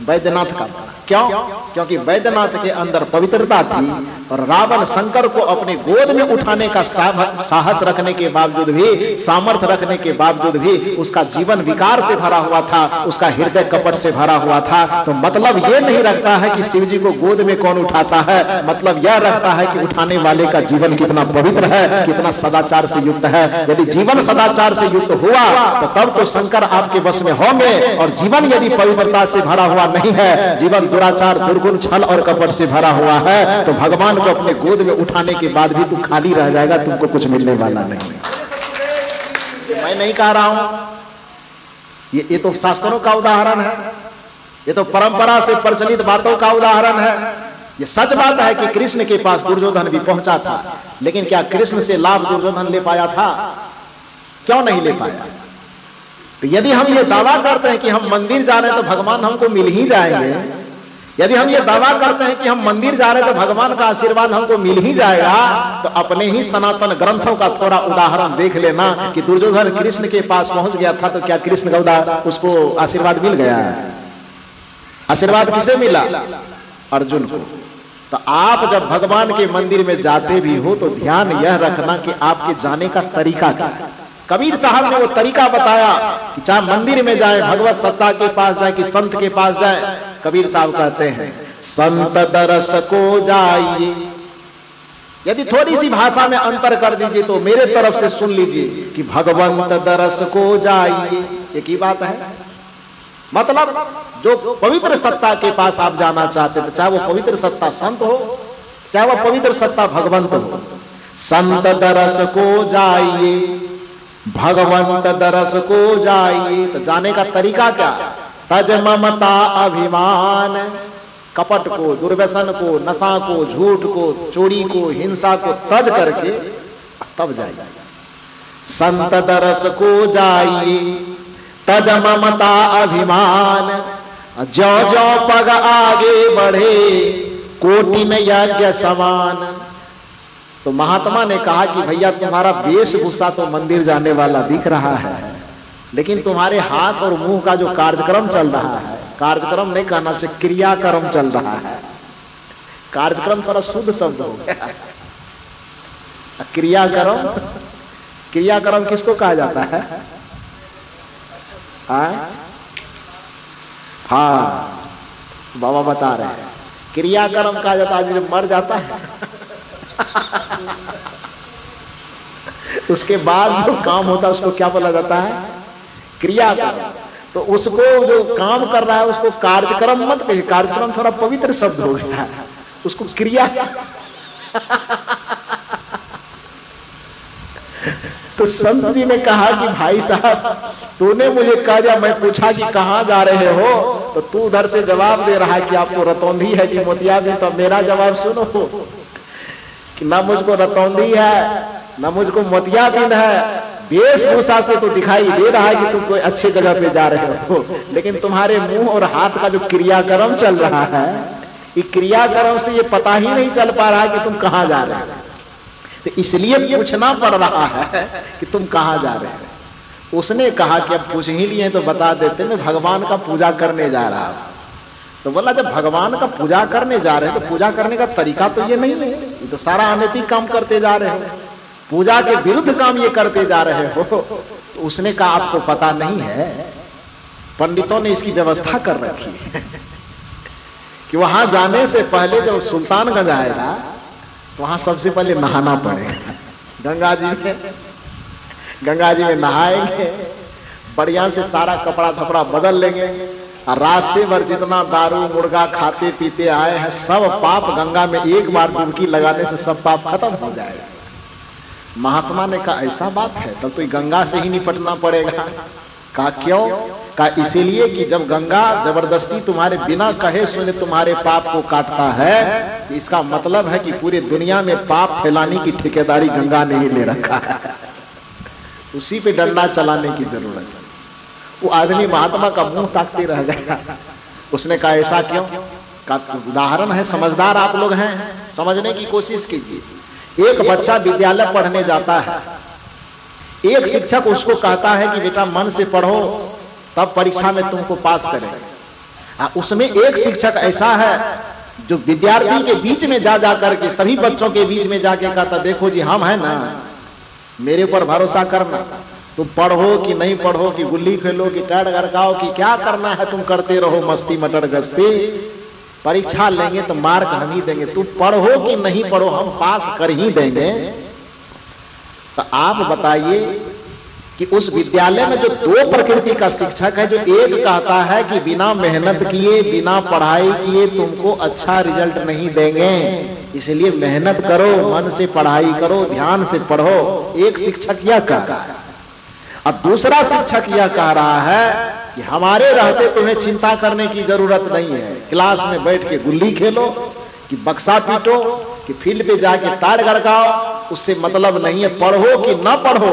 वैद्यनाथ का बना। क्यों? क्योंकि वैद्यनाथ के अंदर पवित्रता थी और रावण शंकर को अपने गोद में उठाने का साहस रखने के बावजूद भी, सामर्थ्य रखने के बावजूद भी उसका जीवन विकार से भरा हुआ था, उसका हृदय कपट से भरा हुआ था। तो मतलब यह नहीं रखता है कि शिव जी को गोद में कौन उठाता है, मतलब यह रखता है कि उठाने वाले का जीवन कितना पवित्र है, कितना सदाचार से युक्त है। यदि जीवन सदाचार से युक्त हुआ तो तब तो शंकर आपके बस में होंगे, और जीवन यदि पवित्रता से भरा हुआ नहीं है, जीवन दुराचार, दुर्गुण, छल और कपट से भरा हुआ है, तो भगवान को अपने गोद में उठाने के बाद भी तू खाली रह जाएगा, तुमको कुछ मिलने वाला नहीं। मैं नहीं कह रहा हूं, ये तो शास्त्रों का उदाहरण है, ये तो परंपरा से प्रचलित बातों का उदाहरण है। ये सच बात है कि कृष्ण के पास दुर्योधन भी पहुंचा था, लेकिन क्या कृष्ण से लाभ दुर्योधन ले पाया था? क्यों नहीं ले पाया? तो यदि हम ये दावा करते हैं कि हम मंदिर जा रहे हैं तो भगवान हमको मिल ही जाएंगे, यदि हम ये दावा करते हैं कि हम मंदिर जा रहे हैं तो भगवान का आशीर्वाद हमको मिल ही जाएगा, तो अपने ही सनातन ग्रंथों का थोड़ा उदाहरण देख लेना कि दुर्योधन कृष्ण के पास पहुंच गया था तो क्या कृष्ण का उसको आशीर्वाद मिल गया? आशीर्वाद किसे मिला? अर्जुन को। तो आप जब भगवान के मंदिर में जाते भी हो तो ध्यान यह रखना कि आपके जाने का तरीका क्या है। कबीर साहब ने वो तरीका बताया कि चाहे मंदिर में जाए, भगवत सत्ता के पास जाए कि संत के पास जाए। कबीर साहब कहते हैं, संत दरस को जाइए। यदि थोड़ी सी भाषा में अंतर कर दीजिए तो मेरे तरफ से सुन लीजिए कि भगवंत दरस को जाइए। एक ही बात है। मतलब जो पवित्र सत्ता के पास आप जाना चाहते थे, चाहे वो पवित्र सत्ता संत हो, चाहे वो पवित्र सत्ता भगवंत हो, संत दरस को जाइए, भगवंत दरस को जाइए। तो जाने का तरीका क्या? तज ममता अभिमान, कपट को, दुर्व्यसन को, नशा को, झूठ को, चोरी को, हिंसा को तज करके तब जाइए। संत दरस को जाइए, तज ममता अभिमान, जो जो पग आगे बढ़े कोटिन यज्ञ समान। तो महात्मा ने कहा कि भैया तुम्हारा वेशभूषा तो मंदिर जाने वाला दिख रहा है, लेकिन तुम्हारे हाथ और मुंह का जो कार्यक्रम चल रहा है, कार्यक्रम नहीं कहना चाहिए, क्रियाक्रम चल रहा है। कार्यक्रम थोड़ा शुद्ध शब्द हो गया। क्रियाक्रम, क्रियाक्रम किसको कहा जाता है? हाँ, बाबा बता रहे हैं, क्रियाक्रम कहा जाता है जब मर जाता है उसके बाद जो काम होता है उसको क्या बोला जाता है? क्रियाक्रम। तो उसको जो काम कर रहा है उसको कार्यक्रम मत कहिए, कार्यक्रम थोड़ा पवित्र शब्द हो गया है, उसको क्रिया। तो संत जी ने कहा कि भाई साहब तूने मुझे कहा दिया, मैं पूछा कि कहाँ जा रहे हो, तो तू उधर से जवाब दे रहा है कि आपको रतौंधी है कि मोतियाबिंद। तो मेरा जवाब सुनो कि ना मुझको रतौंधी है ना मुझको मोतियाबिंद है। वेशभूषा से तो दिखाई दे रहा है कि तुम कोई अच्छे जगह पे जा रहे हो, लेकिन तुम्हारे मुंह और हाथ का जो क्रियाक्रम चल रहा है, ये क्रियाक्रम से ये पता ही नहीं चल पा रहा है कि तुम कहाँ जा रहे हो। तो इसलिए पूछना पड़ रहा है कि तुम कहाँ जा रहे हो। उसने कहा कि अब पूछ ही लिए तो बता देते, मैं भगवान का पूजा करने जा रहा हूं। तो बोला जब भगवान का पूजा करने जा रहे हैं तो पूजा करने का तरीका तो ये नहीं है, ये तो सारा अनैतिक काम करते जा रहे हो, पूजा के विरुद्ध काम ये करते जा रहे हो। तो उसने कहा आपको पता नहीं है, पंडितों ने इसकी व्यवस्था कर रखी है कि वहां जाने से पहले जब सुल्तानगंज आएगा तो वहां सबसे पहले नहाना पड़ेगा। गंगा जी में नहाएंगे, बढ़िया से सारा कपड़ा थपड़ा बदल लेंगे, और रास्ते भर जितना दारू मुर्गा खाते पीते आए हैं सब पाप गंगा में एक बार डुबकी लगाने से सब पाप खत्म हो जाएगा। महात्मा ने कहा ऐसा बात है, तब तो गंगा से ही निपटना पड़ेगा। कहा क्यों? कहा इसीलिए कि जब गंगा जबरदस्ती तुम्हारे बिना कहे सुने तुम्हारे पाप को काटता है, इसका मतलब है कि पूरी दुनिया में पाप फैलाने की ठेकेदारी गंगा ने ही ले रखा है, उसी पे डंडा चलाने की जरूरत है। वो आदमी महात्मा का मुंह ताकते रह गया। उसने कहा ऐसा क्यों? का उदाहरण है, समझदार आप लोग हैं, समझने की कोशिश कीजिए। एक बच्चा विद्यालय पढ़ने जाता है, एक शिक्षक उसको कहता है कि बेटा मन से पढ़ो तब परीक्षा में तुमको पास करेंगे। उसमें एक शिक्षक ऐसा है जो विद्यार्थी के बीच में जा करके सभी बच्चों के बीच में जाके कहता देखो जी हम है ना, मेरे ऊपर भरोसा करना, तुम पढ़ो कि नहीं पढ़ो, कि गुल्ली खेलो कि टाट गड़काओ कि क्या करना है तुम करते रहो मस्ती मटर गस्ती, परीक्षा लेंगे तो मार्क हम ही देंगे, तुम पढ़ो कि नहीं पढ़ो हम पास कर ही देंगे। तो आप बताइए कि उस विद्यालय में जो दो प्रकृति का शिक्षक है, जो एक कहता है कि बिना मेहनत किए बिना पढ़ाई किए तुमको अच्छा रिजल्ट नहीं देंगे, इसलिए मेहनत करो, मन से पढ़ाई करो, ध्यान से पढ़ो, एक शिक्षक यह कह रहा है। अब दूसरा शिक्षक यह कह रहा है कि हमारे रहते तुम्हें चिंता करने की जरूरत नहीं है, क्लास में बैठ के गुल्ली खेलो कि बक्सा पीटो कि फील्ड पे जाके ताड़ गड़काओ, उससे मतलब नहीं है, पढ़ो कि ना पढ़ो,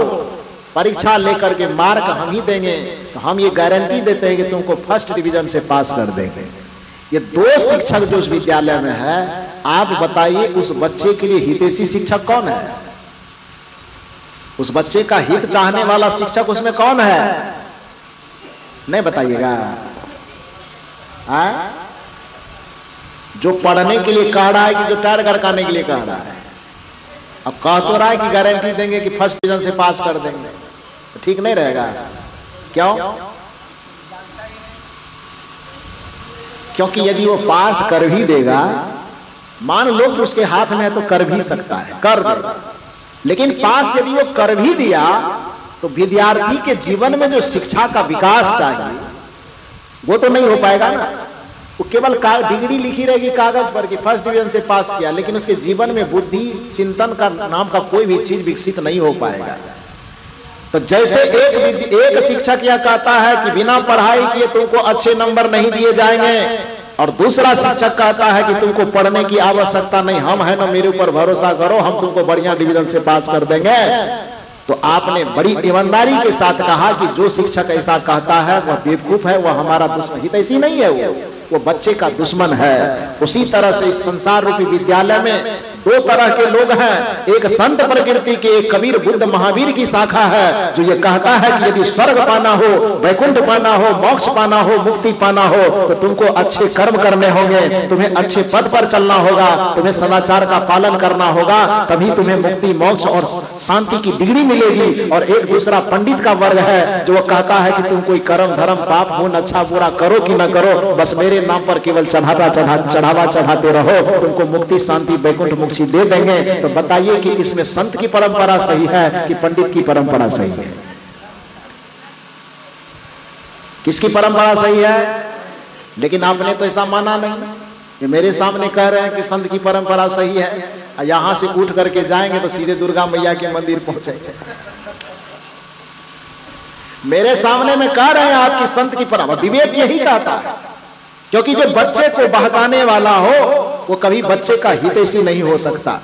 परीक्षा लेकर के मार्क हम ही देंगे, तो हम ये गारंटी देते हैं कि तुमको फर्स्ट डिवीजन से पास कर देंगे। ये दो शिक्षक जो उस विद्यालय में है, आप बताइए उस बच्चे के लिए हितैषी शिक्षक कौन है? उस बच्चे का हित चाहने वाला शिक्षक उसमें कौन है? नहीं बताइएगा। जो पढ़ने के लिए कह रहा है कि जो टायर गड़काने के लिए कह रहा है? अब कह तो रहा है कि गारंटी देंगे कि फर्स्ट डिवीजन से पास कर देंगे, तो ठीक नहीं रहेगा। क्यों? क्योंकि यदि वो पास कर भी देगा, मान लो कि उसके हाथ में है तो कर भी सकता है, कर देगा, लेकिन पास यदि वो कर भी दिया तो विद्यार्थी के जीवन में जो शिक्षा का विकास चाहिए वो तो नहीं हो पाएगा ना। वो केवल डिग्री लिखी रहेगी कागज पर कि फर्स्ट डिवीजन से पास किया, लेकिन उसके जीवन में बुद्धि चिंतन का नाम का कोई भी चीज विकसित नहीं हो पाएगा। तो जैसे एक शिक्षक यह कहता है कि बिना पढ़ाई किए तुमको अच्छे नंबर नहीं दिए जाएंगे, और दूसरा शिक्षक कहता है कि तुमको पढ़ने की आवश्यकता नहीं, हम है ना, मेरे ऊपर भरोसा करो, हम तुमको बढ़िया डिवीजन से पास कर देंगे। तो आपने बड़ी ईमानदारी के साथ कहा कि जो शिक्षक ऐसा कहता है वह बेवकूफ है, वह हमारा दुश्मन, हितैषी नहीं है, वो बच्चे का दुश्मन है। उसी तरह से इस संसार रूपी विद्यालय में दो तरह के लोग हैं, एक संत प्रकृति के, एक कबीर बुद्ध महावीर की शाखा है, जो ये कहता है कि यदि स्वर्ग पाना हो, वैकुंठ पाना हो, मोक्ष पाना हो, मुक्ति पाना हो, तो तुमको अच्छे कर्म करने होंगे, तुम्हें अच्छे पद पर चलना होगा, तुम्हें सदाचार का पालन करना होगा, तभी तुम्हें मुक्ति मोक्ष और शांति की डिग्री मिलेगी। और एक दूसरा पंडित का वर्ग है जो कहता है कि तुम कोई कर्म धर्म पाप पुण्य अच्छा बुरा करो कि न करो, बस मेरे नाम पर केवल चढ़ावा चढ़ाते रहो, तुमको मुक्ति शांति वैकुंठ मोक्ष दे देंगे। तो बताइए कि इसमें संत की परंपरा सही है कि पंडित की परंपरा सही है? किसकी परंपरा सही है? लेकिन आपने तो ऐसा माना नहीं, ये मेरे सामने कह रहे हैं कि संत की परंपरा सही है, यहां से उठ करके जाएंगे तो सीधे दुर्गा मैया के मंदिर पहुंचेंगे। मेरे सामने में कह रहे हैं आपकी संत की परंपरा, विवेक यही कहता है, क्योंकि जो बच्चे को बहकाने वाला हो वो कभी बच्चे का हितैषी नहीं हो सकता।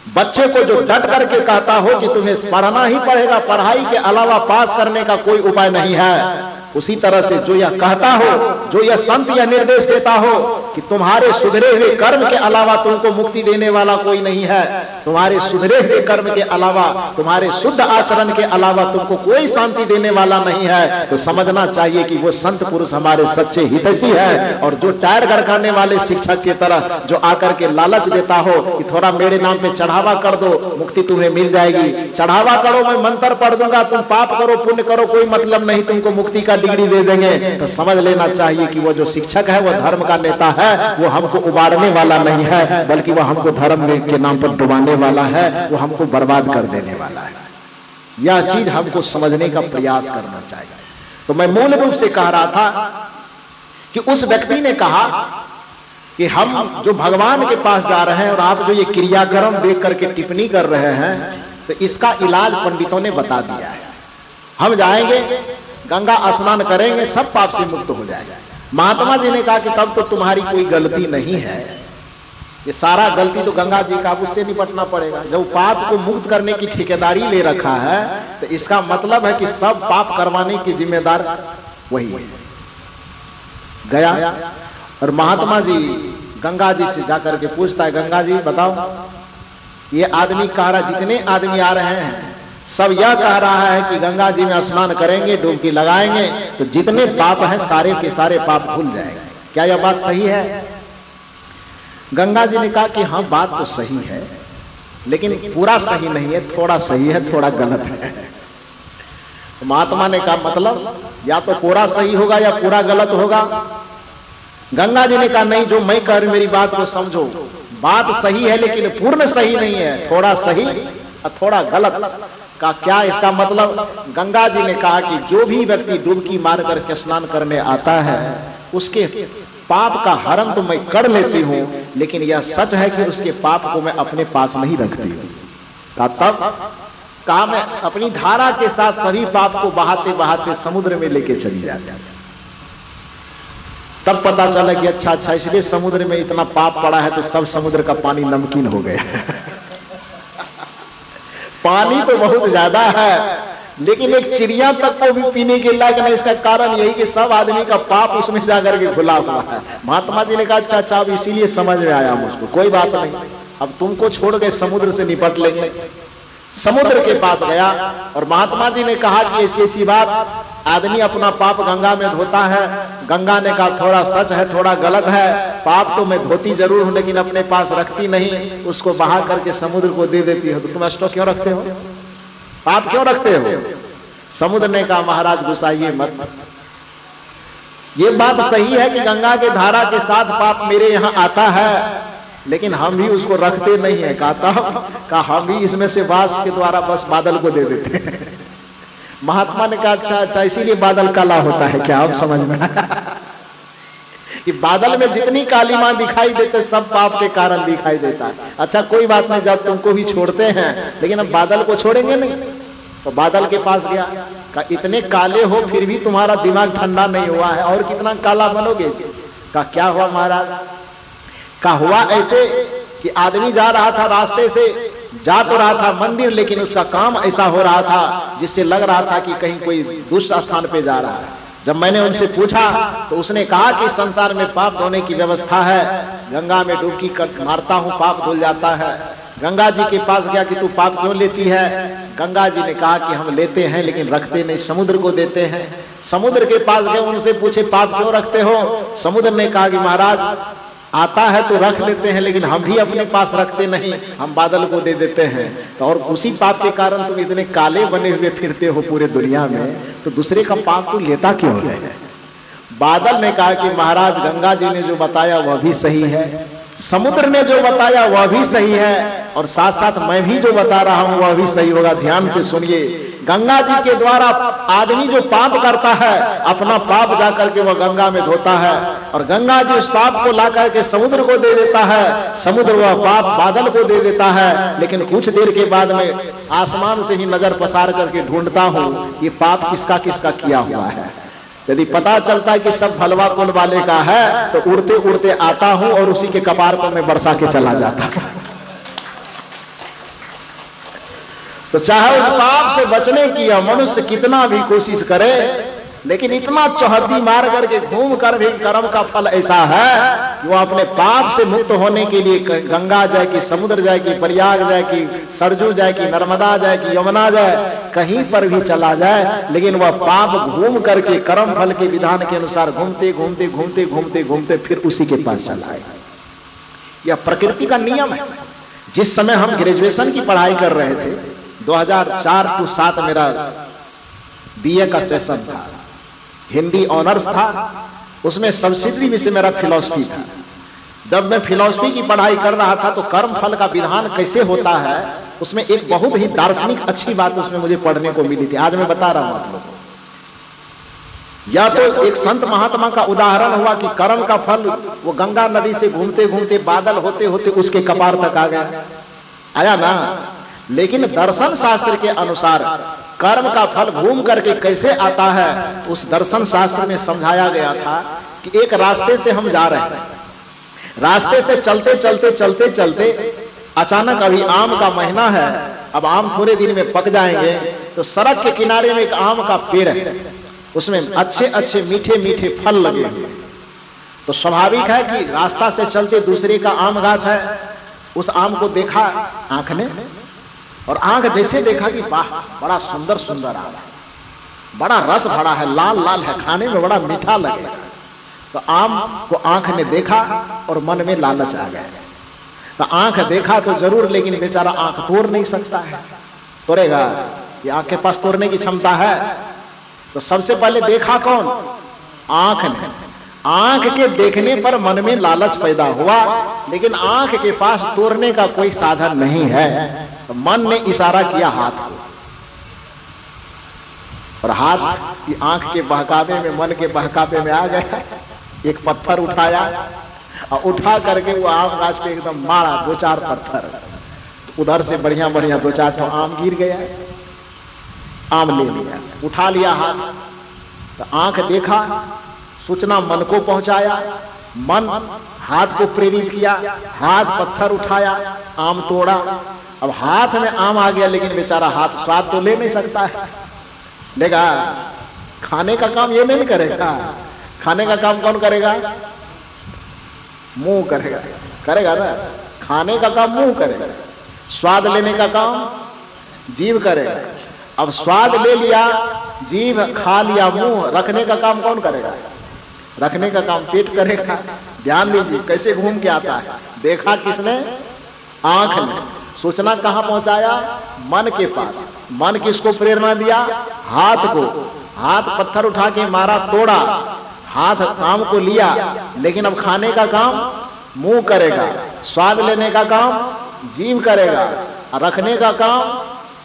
बच्चे को जो डट करके कहता हो कि तुम्हें पढ़ना ही पड़ेगा, पढ़ाई के अलावा पास करने का कोई उपाय नहीं है, उसी तरह से जो यह कहता हो, जो यह संत यह निर्देश देता हो कि तुम्हारे सुधरे हुए कर्म के अलावा तुमको मुक्ति देने वाला कोई नहीं है, तुम्हारे सुधरे हुए कर्म के अलावा, तुम्हारे शुद्ध आचरण के अलावा तुमको कोई शांति देने वाला नहीं है, तो समझना चाहिए कि वो संत पुरुष हमारे सच्चे हितैषी है। और जो टायर गड़काने वाले शिक्षक की तरह जो आकर के लालच देता हो कि थोड़ा मेरे नाम पे चढ़ावा कर दो, मुक्ति तुम्हें मिल जाएगी, चढ़ावा करो, मैं मंत्र पढ़ दूंगा, तुम पाप करो पुण्य करो, कोई मतलब नहीं, तुमको मुक्ति का डिग्री दे देंगे, तो समझ लेना चाहिए कि वो जो शिक्षक है वो धर्म का नेता है, वो हमको उबारने वाला नहीं है, बल्कि वो हमको धर्म के नाम पर डुबाने वाला है, वो हमको बर्बाद कर देने वाला है। यह चीज हमको समझने का प्रयास करना चाहिए। तो मैं मूल रूप से कह रहा था कि उस व्यक्ति ने कहा कि हम जो भगवान के पास जा रहे हैं और आप जो ये क्रियाक्रम देख करके टिप्पणी कर रहे हैं, तो तो इसका इलाज पंडितों ने बता दिया है। हम जाएंगे, गंगा स्नान करेंगे, सब पाप से मुक्त हो जाएगा। महात्मा जी ने कहा कि तब तो तुम्हारी कोई गलती नहीं है, ये सारा गलती तो गंगा जी का, उससे निपटना पड़ेगा। जब पाप को मुक्त करने की ठेकेदारी ले रखा है तो इसका मतलब है कि सब पाप करवाने की जिम्मेदार वही है। गया और महात्मा जी गंगा जी से जाकर के पूछता है, गंगा जी बताओ, ये आदमी कह रहा, जितने आदमी आ रहे हैं सब यह कह रहा है कि गंगा जी में स्नान करेंगे, डुबकी लगाएंगे तो जितने पाप हैं सारे के सारे पाप भूल जाएंगे, क्या यह बात सही है? गंगा जी ने कहा कि हाँ बात तो सही है, लेकिन पूरा सही नहीं है, थोड़ा सही है, थोड़ा गलत है। तो महात्मा ने कहा मतलब या तो पूरा सही होगा या पूरा गलत होगा। गंगा जी ने कहा नहीं, जो मैं कह रही मेरी बात को समझो, बात सही है लेकिन पूर्ण सही नहीं है, थोड़ा सही और थोड़ा गलत। का क्या इसका मतलब? गंगा जी ने कहा कि जो भी व्यक्ति डुबकी मार करके स्नान करने आता है उसके पाप का हरण तो मैं कर लेती हूं, लेकिन यह सच है कि उसके पाप को मैं अपने पास नहीं रखती हूं। तब कहा मैं अपनी धारा के साथ सभी पाप को बहाते बहाते समुद्र में लेके चली जाती हूं। तब पता चला कि अच्छा इसलिए समुद्र में इतना पाप पड़ा है तो सब समुद्र का पानी नमकीन हो गया। पानी तो बहुत ज्यादा है लेकिन एक चिड़िया तक को भी पीने के लायक नहीं। इसका कारण यही कि सब आदमी का पाप उसमें जाकर के घुला हुआ है। महात्मा जी ने कहा अच्छा अब इसीलिए समझ में आया मुझको, कोई बात नहीं, अब तुमको छोड़ के समुद्र से निपट लेंगे। समुद्र के पास गया और महात्मा जी ने कहा कि ऐसी ऐसी बात, आदमी अपना पाप गंगा में धोता है। गंगा ने कहा थोड़ा सच है, थोड़ा गलत है, पाप तो मैं धोती जरूर हूं लेकिन अपने पास रखती नहीं, उसको बहा करके समुद्र को दे देती हो। तो तुम स्टॉक क्यों रखते हो, पाप क्यों रखते हो? समुद्र ने कहा महाराज गुस्साइए मत, ये बात सही है कि गंगा के धारा के साथ पाप मेरे यहाँ आता है लेकिन हम भी उसको रखते नहीं है। कहा हम भी इसमें से वाष्प के द्वारा बस बादल को दे देते हैं। महात्मा ने कहा अच्छा इसीलिए बादल काला होता है क्या? अब समझ में आया कि बादल में जितनी कालीमा दिखाई देते सब पाप के कारण दिखाई देता है। अच्छा कोई बात नहीं, जब तुमको भी छोड़ते हैं लेकिन अब बादल को छोड़ेंगे नहीं। तो बादल के पास गया, कहा इतने काले हो फिर भी तुम्हारा दिमाग ठंडा नहीं हुआ है, और कितना काला बनोगे? कहा क्या हुआ महाराज? कहा हुआ ऐसे कि आदमी जा रहा था, रास्ते से जा तो रहा था मंदिर, लेकिन उसका काम ऐसा हो रहा था जिससे लग रहा था कि कहीं कोई दुष्ट स्थान पे जा रहा है। जब मैंने उनसे पूछा तो उसने कहा कि संसार में पाप धोने की व्यवस्था है, गंगा में डुबकी मारता हूँ पाप धुल जाता है। गंगा जी के पास गया कि तू पाप क्यों लेती है? गंगा जी ने कहा कि हम लेते हैं लेकिन रखते नहीं, समुद्र को देते हैं। समुद्र के पास गए, उनसे पूछे पाप क्यों रखते हो? समुद्र ने कहा कि महाराज आता है तो रख लेते हैं लेकिन हम भी अपने पास रखते नहीं, हम बादल को दे देते हैं। तो और उसी पाप के कारण तुम इतने काले बने हुए फिरते हो पूरे दुनिया में, तो दूसरे का पाप तू लेता क्यों है? बादल ने कहा कि महाराज गंगा जी ने जो बताया वह भी सही है, समुद्र ने जो बताया वह भी सही है, और साथ साथ मैं भी जो बता रहा हूं वह भी सही होगा। ध्यान से सुनिए, गंगा जी के द्वारा आदमी जो पाप करता है अपना पाप जाकर के वह गंगा में धोता है, और गंगा जी उस पाप को ला करके समुद्र को दे देता है, समुद्र वह पाप बादल को दे देता है। लेकिन कुछ देर के बाद में आसमान से ही नजर पसार करके ढूंढता हूं ये पाप किसका किसका किया हुआ है। यदि पता चलता है कि सब भलवा कुल वाले का है तो उड़ते उड़ते आता हूं और उसी के कपार पर मैं बरसा के चला जाता हूं। तो चाहे उस पाप से बचने की मनुष्य कितना भी कोशिश करे, लेकिन इतना चौहद्दी मार करके घूम कर भी कर्म का फल ऐसा है वो अपने पाप से मुक्त होने के लिए गंगा जाए कि समुद्र जाए कि प्रयाग जाए कि सरजू जाए कि नर्मदा जाए कि यमुना जाए, कहीं पर भी चला जाए, लेकिन वह पाप घूम करके कर्म फल के विधान के अनुसार घूमते घूमते घूमते घूमते घूमते फिर उसी के पास चला आए। यह प्रकृति का नियम है। जिस समय हम ग्रेजुएशन की पढ़ाई कर रहे थे 2004 to 7 मेरा बीए का सेशन था, हिंदी ऑनर्स था, उसमें सब्सिडरी विषय मेरा फिलॉसफी था। जब मैं फिलॉसफी की पढ़ाई कर रहा था तो कर्म फल का विधान कैसे होता है उसमें एक बहुत ही दार्शनिक अच्छी बात उसमें मुझे पढ़ने को मिली थी। आज मैं बता रहा हूं आप लोगों को। या तो एक संत महात्मा का उदाहरण हुआ कि कर्म का फल वो गंगा नदी से घूमते घूमते बादल होते होते उसके कपार तक आ गया, आया ना। लेकिन दर्शन शास्त्र के अनुसार कर्म का फल घूम करके कैसे आता है, उस दर्शन शास्त्र में समझाया गया था कि एक रास्ते से हम जा रहे हैं, रास्ते से चलते चलते चलते चलते अचानक अभी आम का महीना है, अब आम थोड़े दिन में पक जाएंगे, तो सड़क के किनारे में एक आम का पेड़ है, उसमें अच्छे अच्छे मीठे मीठे फल लगे हुए। तो स्वाभाविक है कि रास्ता से चलते दूसरे का आम गाछ है, उस आम को देखा आंख ने, और आंख जैसे देखा कि वाह बड़ा सुंदर सुंदर आम है, बड़ा रस भरा है, लाल लाल है, खाने में बड़ा मीठा लगेगा। तो आम को आंख ने देखा और मन में लालच आ गया। तो आंख देखा तो जरूर, लेकिन बेचारा आंख तोड़ नहीं सकता है। तोड़ेगा? ये आंख के पास तोड़ने की क्षमता है? तो सबसे पहले देखा कौन? आंख ने। आंख के देखने पर मन में लालच पैदा हुआ, लेकिन आंख के पास तोड़ने का कोई साधन नहीं है। तो मन ने इशारा किया हाथ को, और हाथ की आंख के बहकावे में, मन के बहकावे में आ गया। एक पत्थर उठाया और उठा करके वो आम गाछ पे एकदम मारा, दो चार पत्थर। उधर से बढ़िया बढ़िया दो चार तो आम गिर गया, आम ले लिया, उठा लिया हाथ। तो आंख देखा, सूचना मन को पहुंचाया, मन हाथ को प्रेरित किया, हाथ पत्थर उठाया, आम तोड़ा। अब हाथ में आम आ गया, लेकिन बेचारा हाथ स्वाद तो ले नहीं सकता है, लेगा खाने का काम ये नहीं करेगा। खाने का काम कौन करेगा? मुंह करेगा, करेगा ना। खाने का काम मुंह करेगा, स्वाद लेने का काम जीभ करेगा। अब स्वाद ले लिया, जीभ खा लिया, मुंह रखने का काम कौन करेगा? रखने का काम पेट करेगा। ध्यान दीजिए कैसे घूम के आता है। देखा किसने? आंख ने। सूचना कहां पहुंचाया? मन के पास। मन किसको प्रेरणा दिया? हाथ को। हाथ पत्थर उठा के मारा, तोड़ा, हाथ आम को लिया, लेकिन अब खाने का काम मुंह करेगा, स्वाद लेने का काम जीभ करेगा, रखने का काम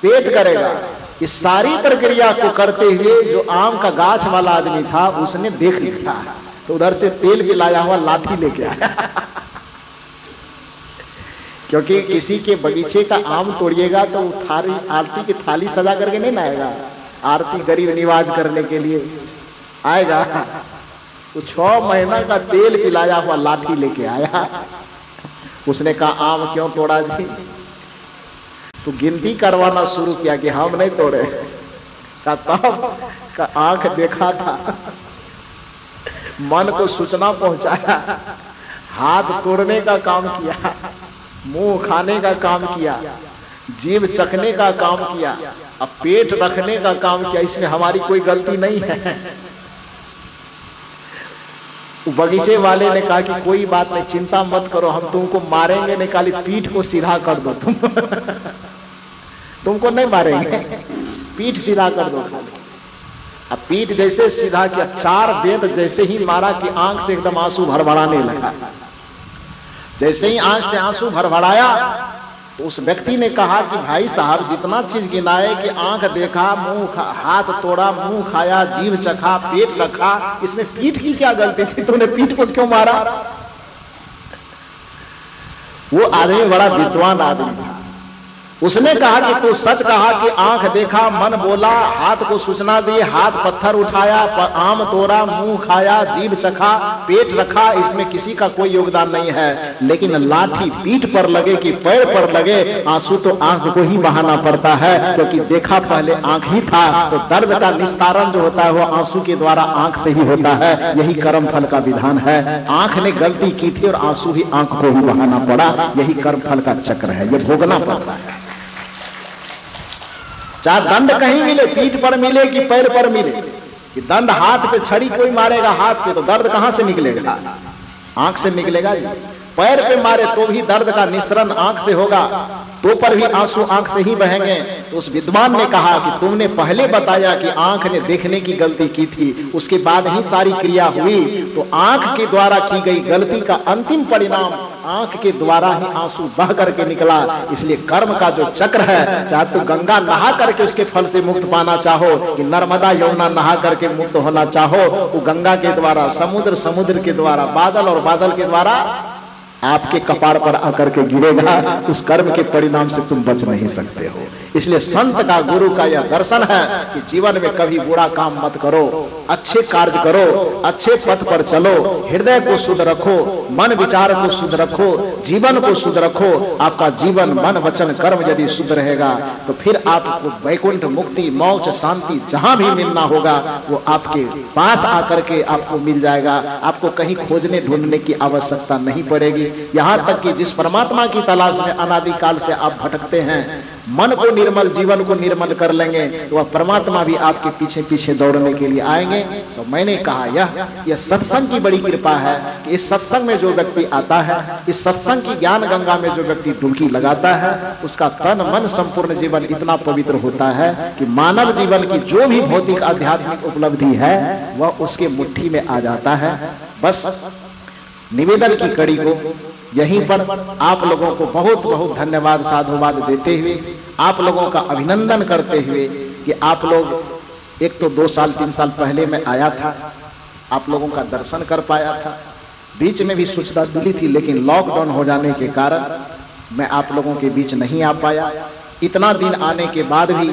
पेट करेगा। इस सारी प्रक्रिया को करते हुए जो आम का गाछ वाला आदमी था, उसने देख लिया, तो उधर से तेल भी लाया हुआ लाठी लेके आया। क्योंकि किसी के बगीचे का आम तोड़िएगा तो थाली, आरती की थाली सजा करके नहीं लाएगा, आरती गरीब निवाज करने के लिए आएगा। तो 6 महीना का तेल पिलाया हुआ लाठी लेके आया। उसने कहा आम क्यों तोड़ा जी? तो गिनती करवाना शुरू किया कि हम नहीं तोड़े। तब आंख देखा था, मन को सूचना पहुंचाया, हाथ तोड़ने का काम किया, मुंह खाने का काम किया, जीभ चखने का काम किया, अब पेट रखने का काम किया। इसमें हमारी कोई गलती नहीं है। बगीचे वाले ने कहा कि कोई बात नहीं, चिंता मत करो, हम तुमको मारेंगे नहीं, खाली पीठ को सीधा कर दो। तुमको नहीं मारेंगे, पीठ सीधा कर दो खाली। अब पीठ जैसे सीधा किया, 4 वेद जैसे ही मारा कि आंख से एकदम आंसू भरभराने लगा। जैसे ही आंख से आंसू भरभराया तो उस व्यक्ति ने कहा कि भाई साहब, जितना चीज गिनाए कि आंख देखा, मुंह हाथ तोड़ा, मुंह खाया, जीभ चखा, पेट रखा, इसमें पीठ की क्या गलती थी? तूने पीठ को क्यों मारा? वो आदमी बड़ा विद्वान आदमी था। उसने कहा कि तू सच कहा कि आंख देखा, मन बोला, हाथ को सूचना दी, हाथ पत्थर उठाया, आम तोड़ा, मुंह खाया, जीभ चखा, पेट रखा, इसमें किसी का कोई योगदान नहीं है। लेकिन लाठी पीठ पर लगे कि पैर पर लगे, आंसू तो आंख को ही बहाना पड़ता है, क्योंकि देखा पहले आंख ही था। तो दर्द का निस्तारण जो होता है वो आंसू के द्वारा आंख से ही होता है। यही कर्म फल का विधान है। आंख ने गलती की थी और आंसू ही आंख को ही बहाना पड़ा। यही कर्म फल का चक्र है, ये भोगना पड़ता है। चाहे दंड कहीं मिले, पीठ पर मिले कि पैर पर मिले, कि दंड हाथ पे, छड़ी कोई मारेगा हाथ पे तो दर्द कहां से निकलेगा? आंख से निकलेगा जी। पैर पे मारे तो भी दर्द का निस्सरण आंख से होगा, तो पर भी आंसू आंख से ही बहेंगे। तो उस विद्वान ने कहा कि तुमने पहले बताया कि आंख ने देखने की गलती की थी, उसके बाद ही सारी क्रिया हुई, तो आंख के द्वारा की गई गलती का अंतिम परिणाम आंख के द्वारा ही आंसू बह करके निकला। इसलिए कर्म का जो चक्र है, चाहे तो गंगा नहा करके उसके फल से मुक्त पाना चाहो, कि नर्मदा यमुना नहा करके मुक्त होना चाहो, वो गंगा के द्वारा, समुद्र के द्वारा, बादल और बादल के द्वारा आपके कपार पर आकर के गिरेगा, उस कर्म के परिणाम से तुम बच नहीं सकते हो। इसलिए संत का, गुरु का यह दर्शन है कि जीवन में कभी बुरा काम मत करो, अच्छे कार्य करो, अच्छे पथ पर चलो, हृदय को शुद्ध रखो, मन विचार को शुद्ध रखो, जीवन को शुद्ध रखो। आपका जीवन, मन, वचन, कर्म यदि शुद्ध रहेगा तो फिर आपको वैकुंठ, मुक्ति, मोक्ष, शांति जहां भी मिलना होगा वो आपके पास आकर के आपको मिल जाएगा। आपको कहीं खोजने ढूंढने की आवश्यकता नहीं पड़ेगी। यहां तक कि जिस परमात्मा की तलाश में अनादिकाल से आप भटकते हैं, मन को निर्मल, जीवन को निर्मल कर लेंगे तो वह परमात्मा भी आपके पीछे पीछे दौड़ने के लिए आएंगे। तो मैंने कहा यह सत्संग की बड़ी कृपा है कि इस सत्संग में जो व्यक्ति आता है, इस सत्संग की ज्ञान गंगा में जो व्यक्ति डुबकी लगाता है, उसका तन मन संपूर्ण जीवन इतना पवित्र होता है कि मानव जीवन की जो भी भौतिक आध्यात्मिक उपलब्धि है वह उसके मुट्ठी में आ जाता है। बस निवेदन की कड़ी को यहीं पर आप लोगों को बहुत बहुत धन्यवाद, साधुवाद देते हुए, आप लोगों का अभिनंदन करते हुए कि आप लोग, एक तो 2 साल 3 साल पहले मैं आया था, आप लोगों का दर्शन कर पाया था, बीच में भी सूचना मिली थी, लेकिन लॉकडाउन हो जाने के कारण मैं आप लोगों के बीच नहीं आ पाया। इतना दिन आने के बाद भी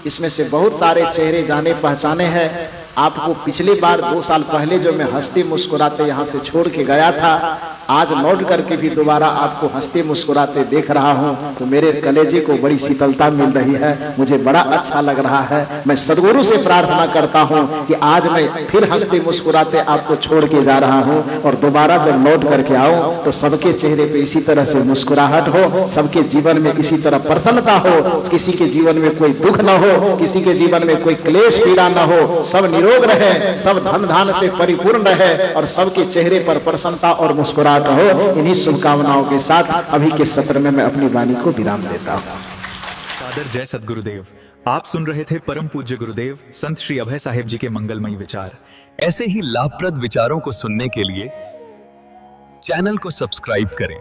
इसमें से बहुत सारे चेहरे जाने पहचाने हैं। आपको पिछली बार 2 साल पहले जो मैं हंसते मुस्कुराते यहाँ से छोड़ के गया था, आज लौट करके भी दोबारा आपको हंसते मुस्कुराते देख रहा हूँ तो मेरे कलेजे को बड़ी शीतलता मिल रही है, मुझे बड़ा अच्छा लग रहा है। मैं सदगुरु से प्रार्थना करता हूँ कि आज मैं फिर हंसते मुस्कुराते आपको छोड़ के जा रहा हूँ और दोबारा जब लौट करके आऊँ तो सबके चेहरे पे इसी तरह से मुस्कुराहट हो, सबके जीवन में इसी तरह प्रसन्नता हो, किसी के जीवन में कोई दुख न हो, किसी के जीवन में कोई क्लेश पीड़ा न हो, सब निरोग रहे, सब धन धान से परिपूर्ण रहे और सबके चेहरे पर प्रसन्नता और मुस्कुराहट हो। इन्हीं शुभकामनाओं के साथ अभी के सत्र में मैं अपनी वाणी को विराम देता हूं। सादर जय सद्गुरुदेव। आप सुन रहे थे परम पूज्य गुरुदेव संत श्री अभय साहेब जी के मंगलमयी विचार। ऐसे ही लाभप्रद विचारों को सुनने के लिए चैनल को सब्सक्राइब करें।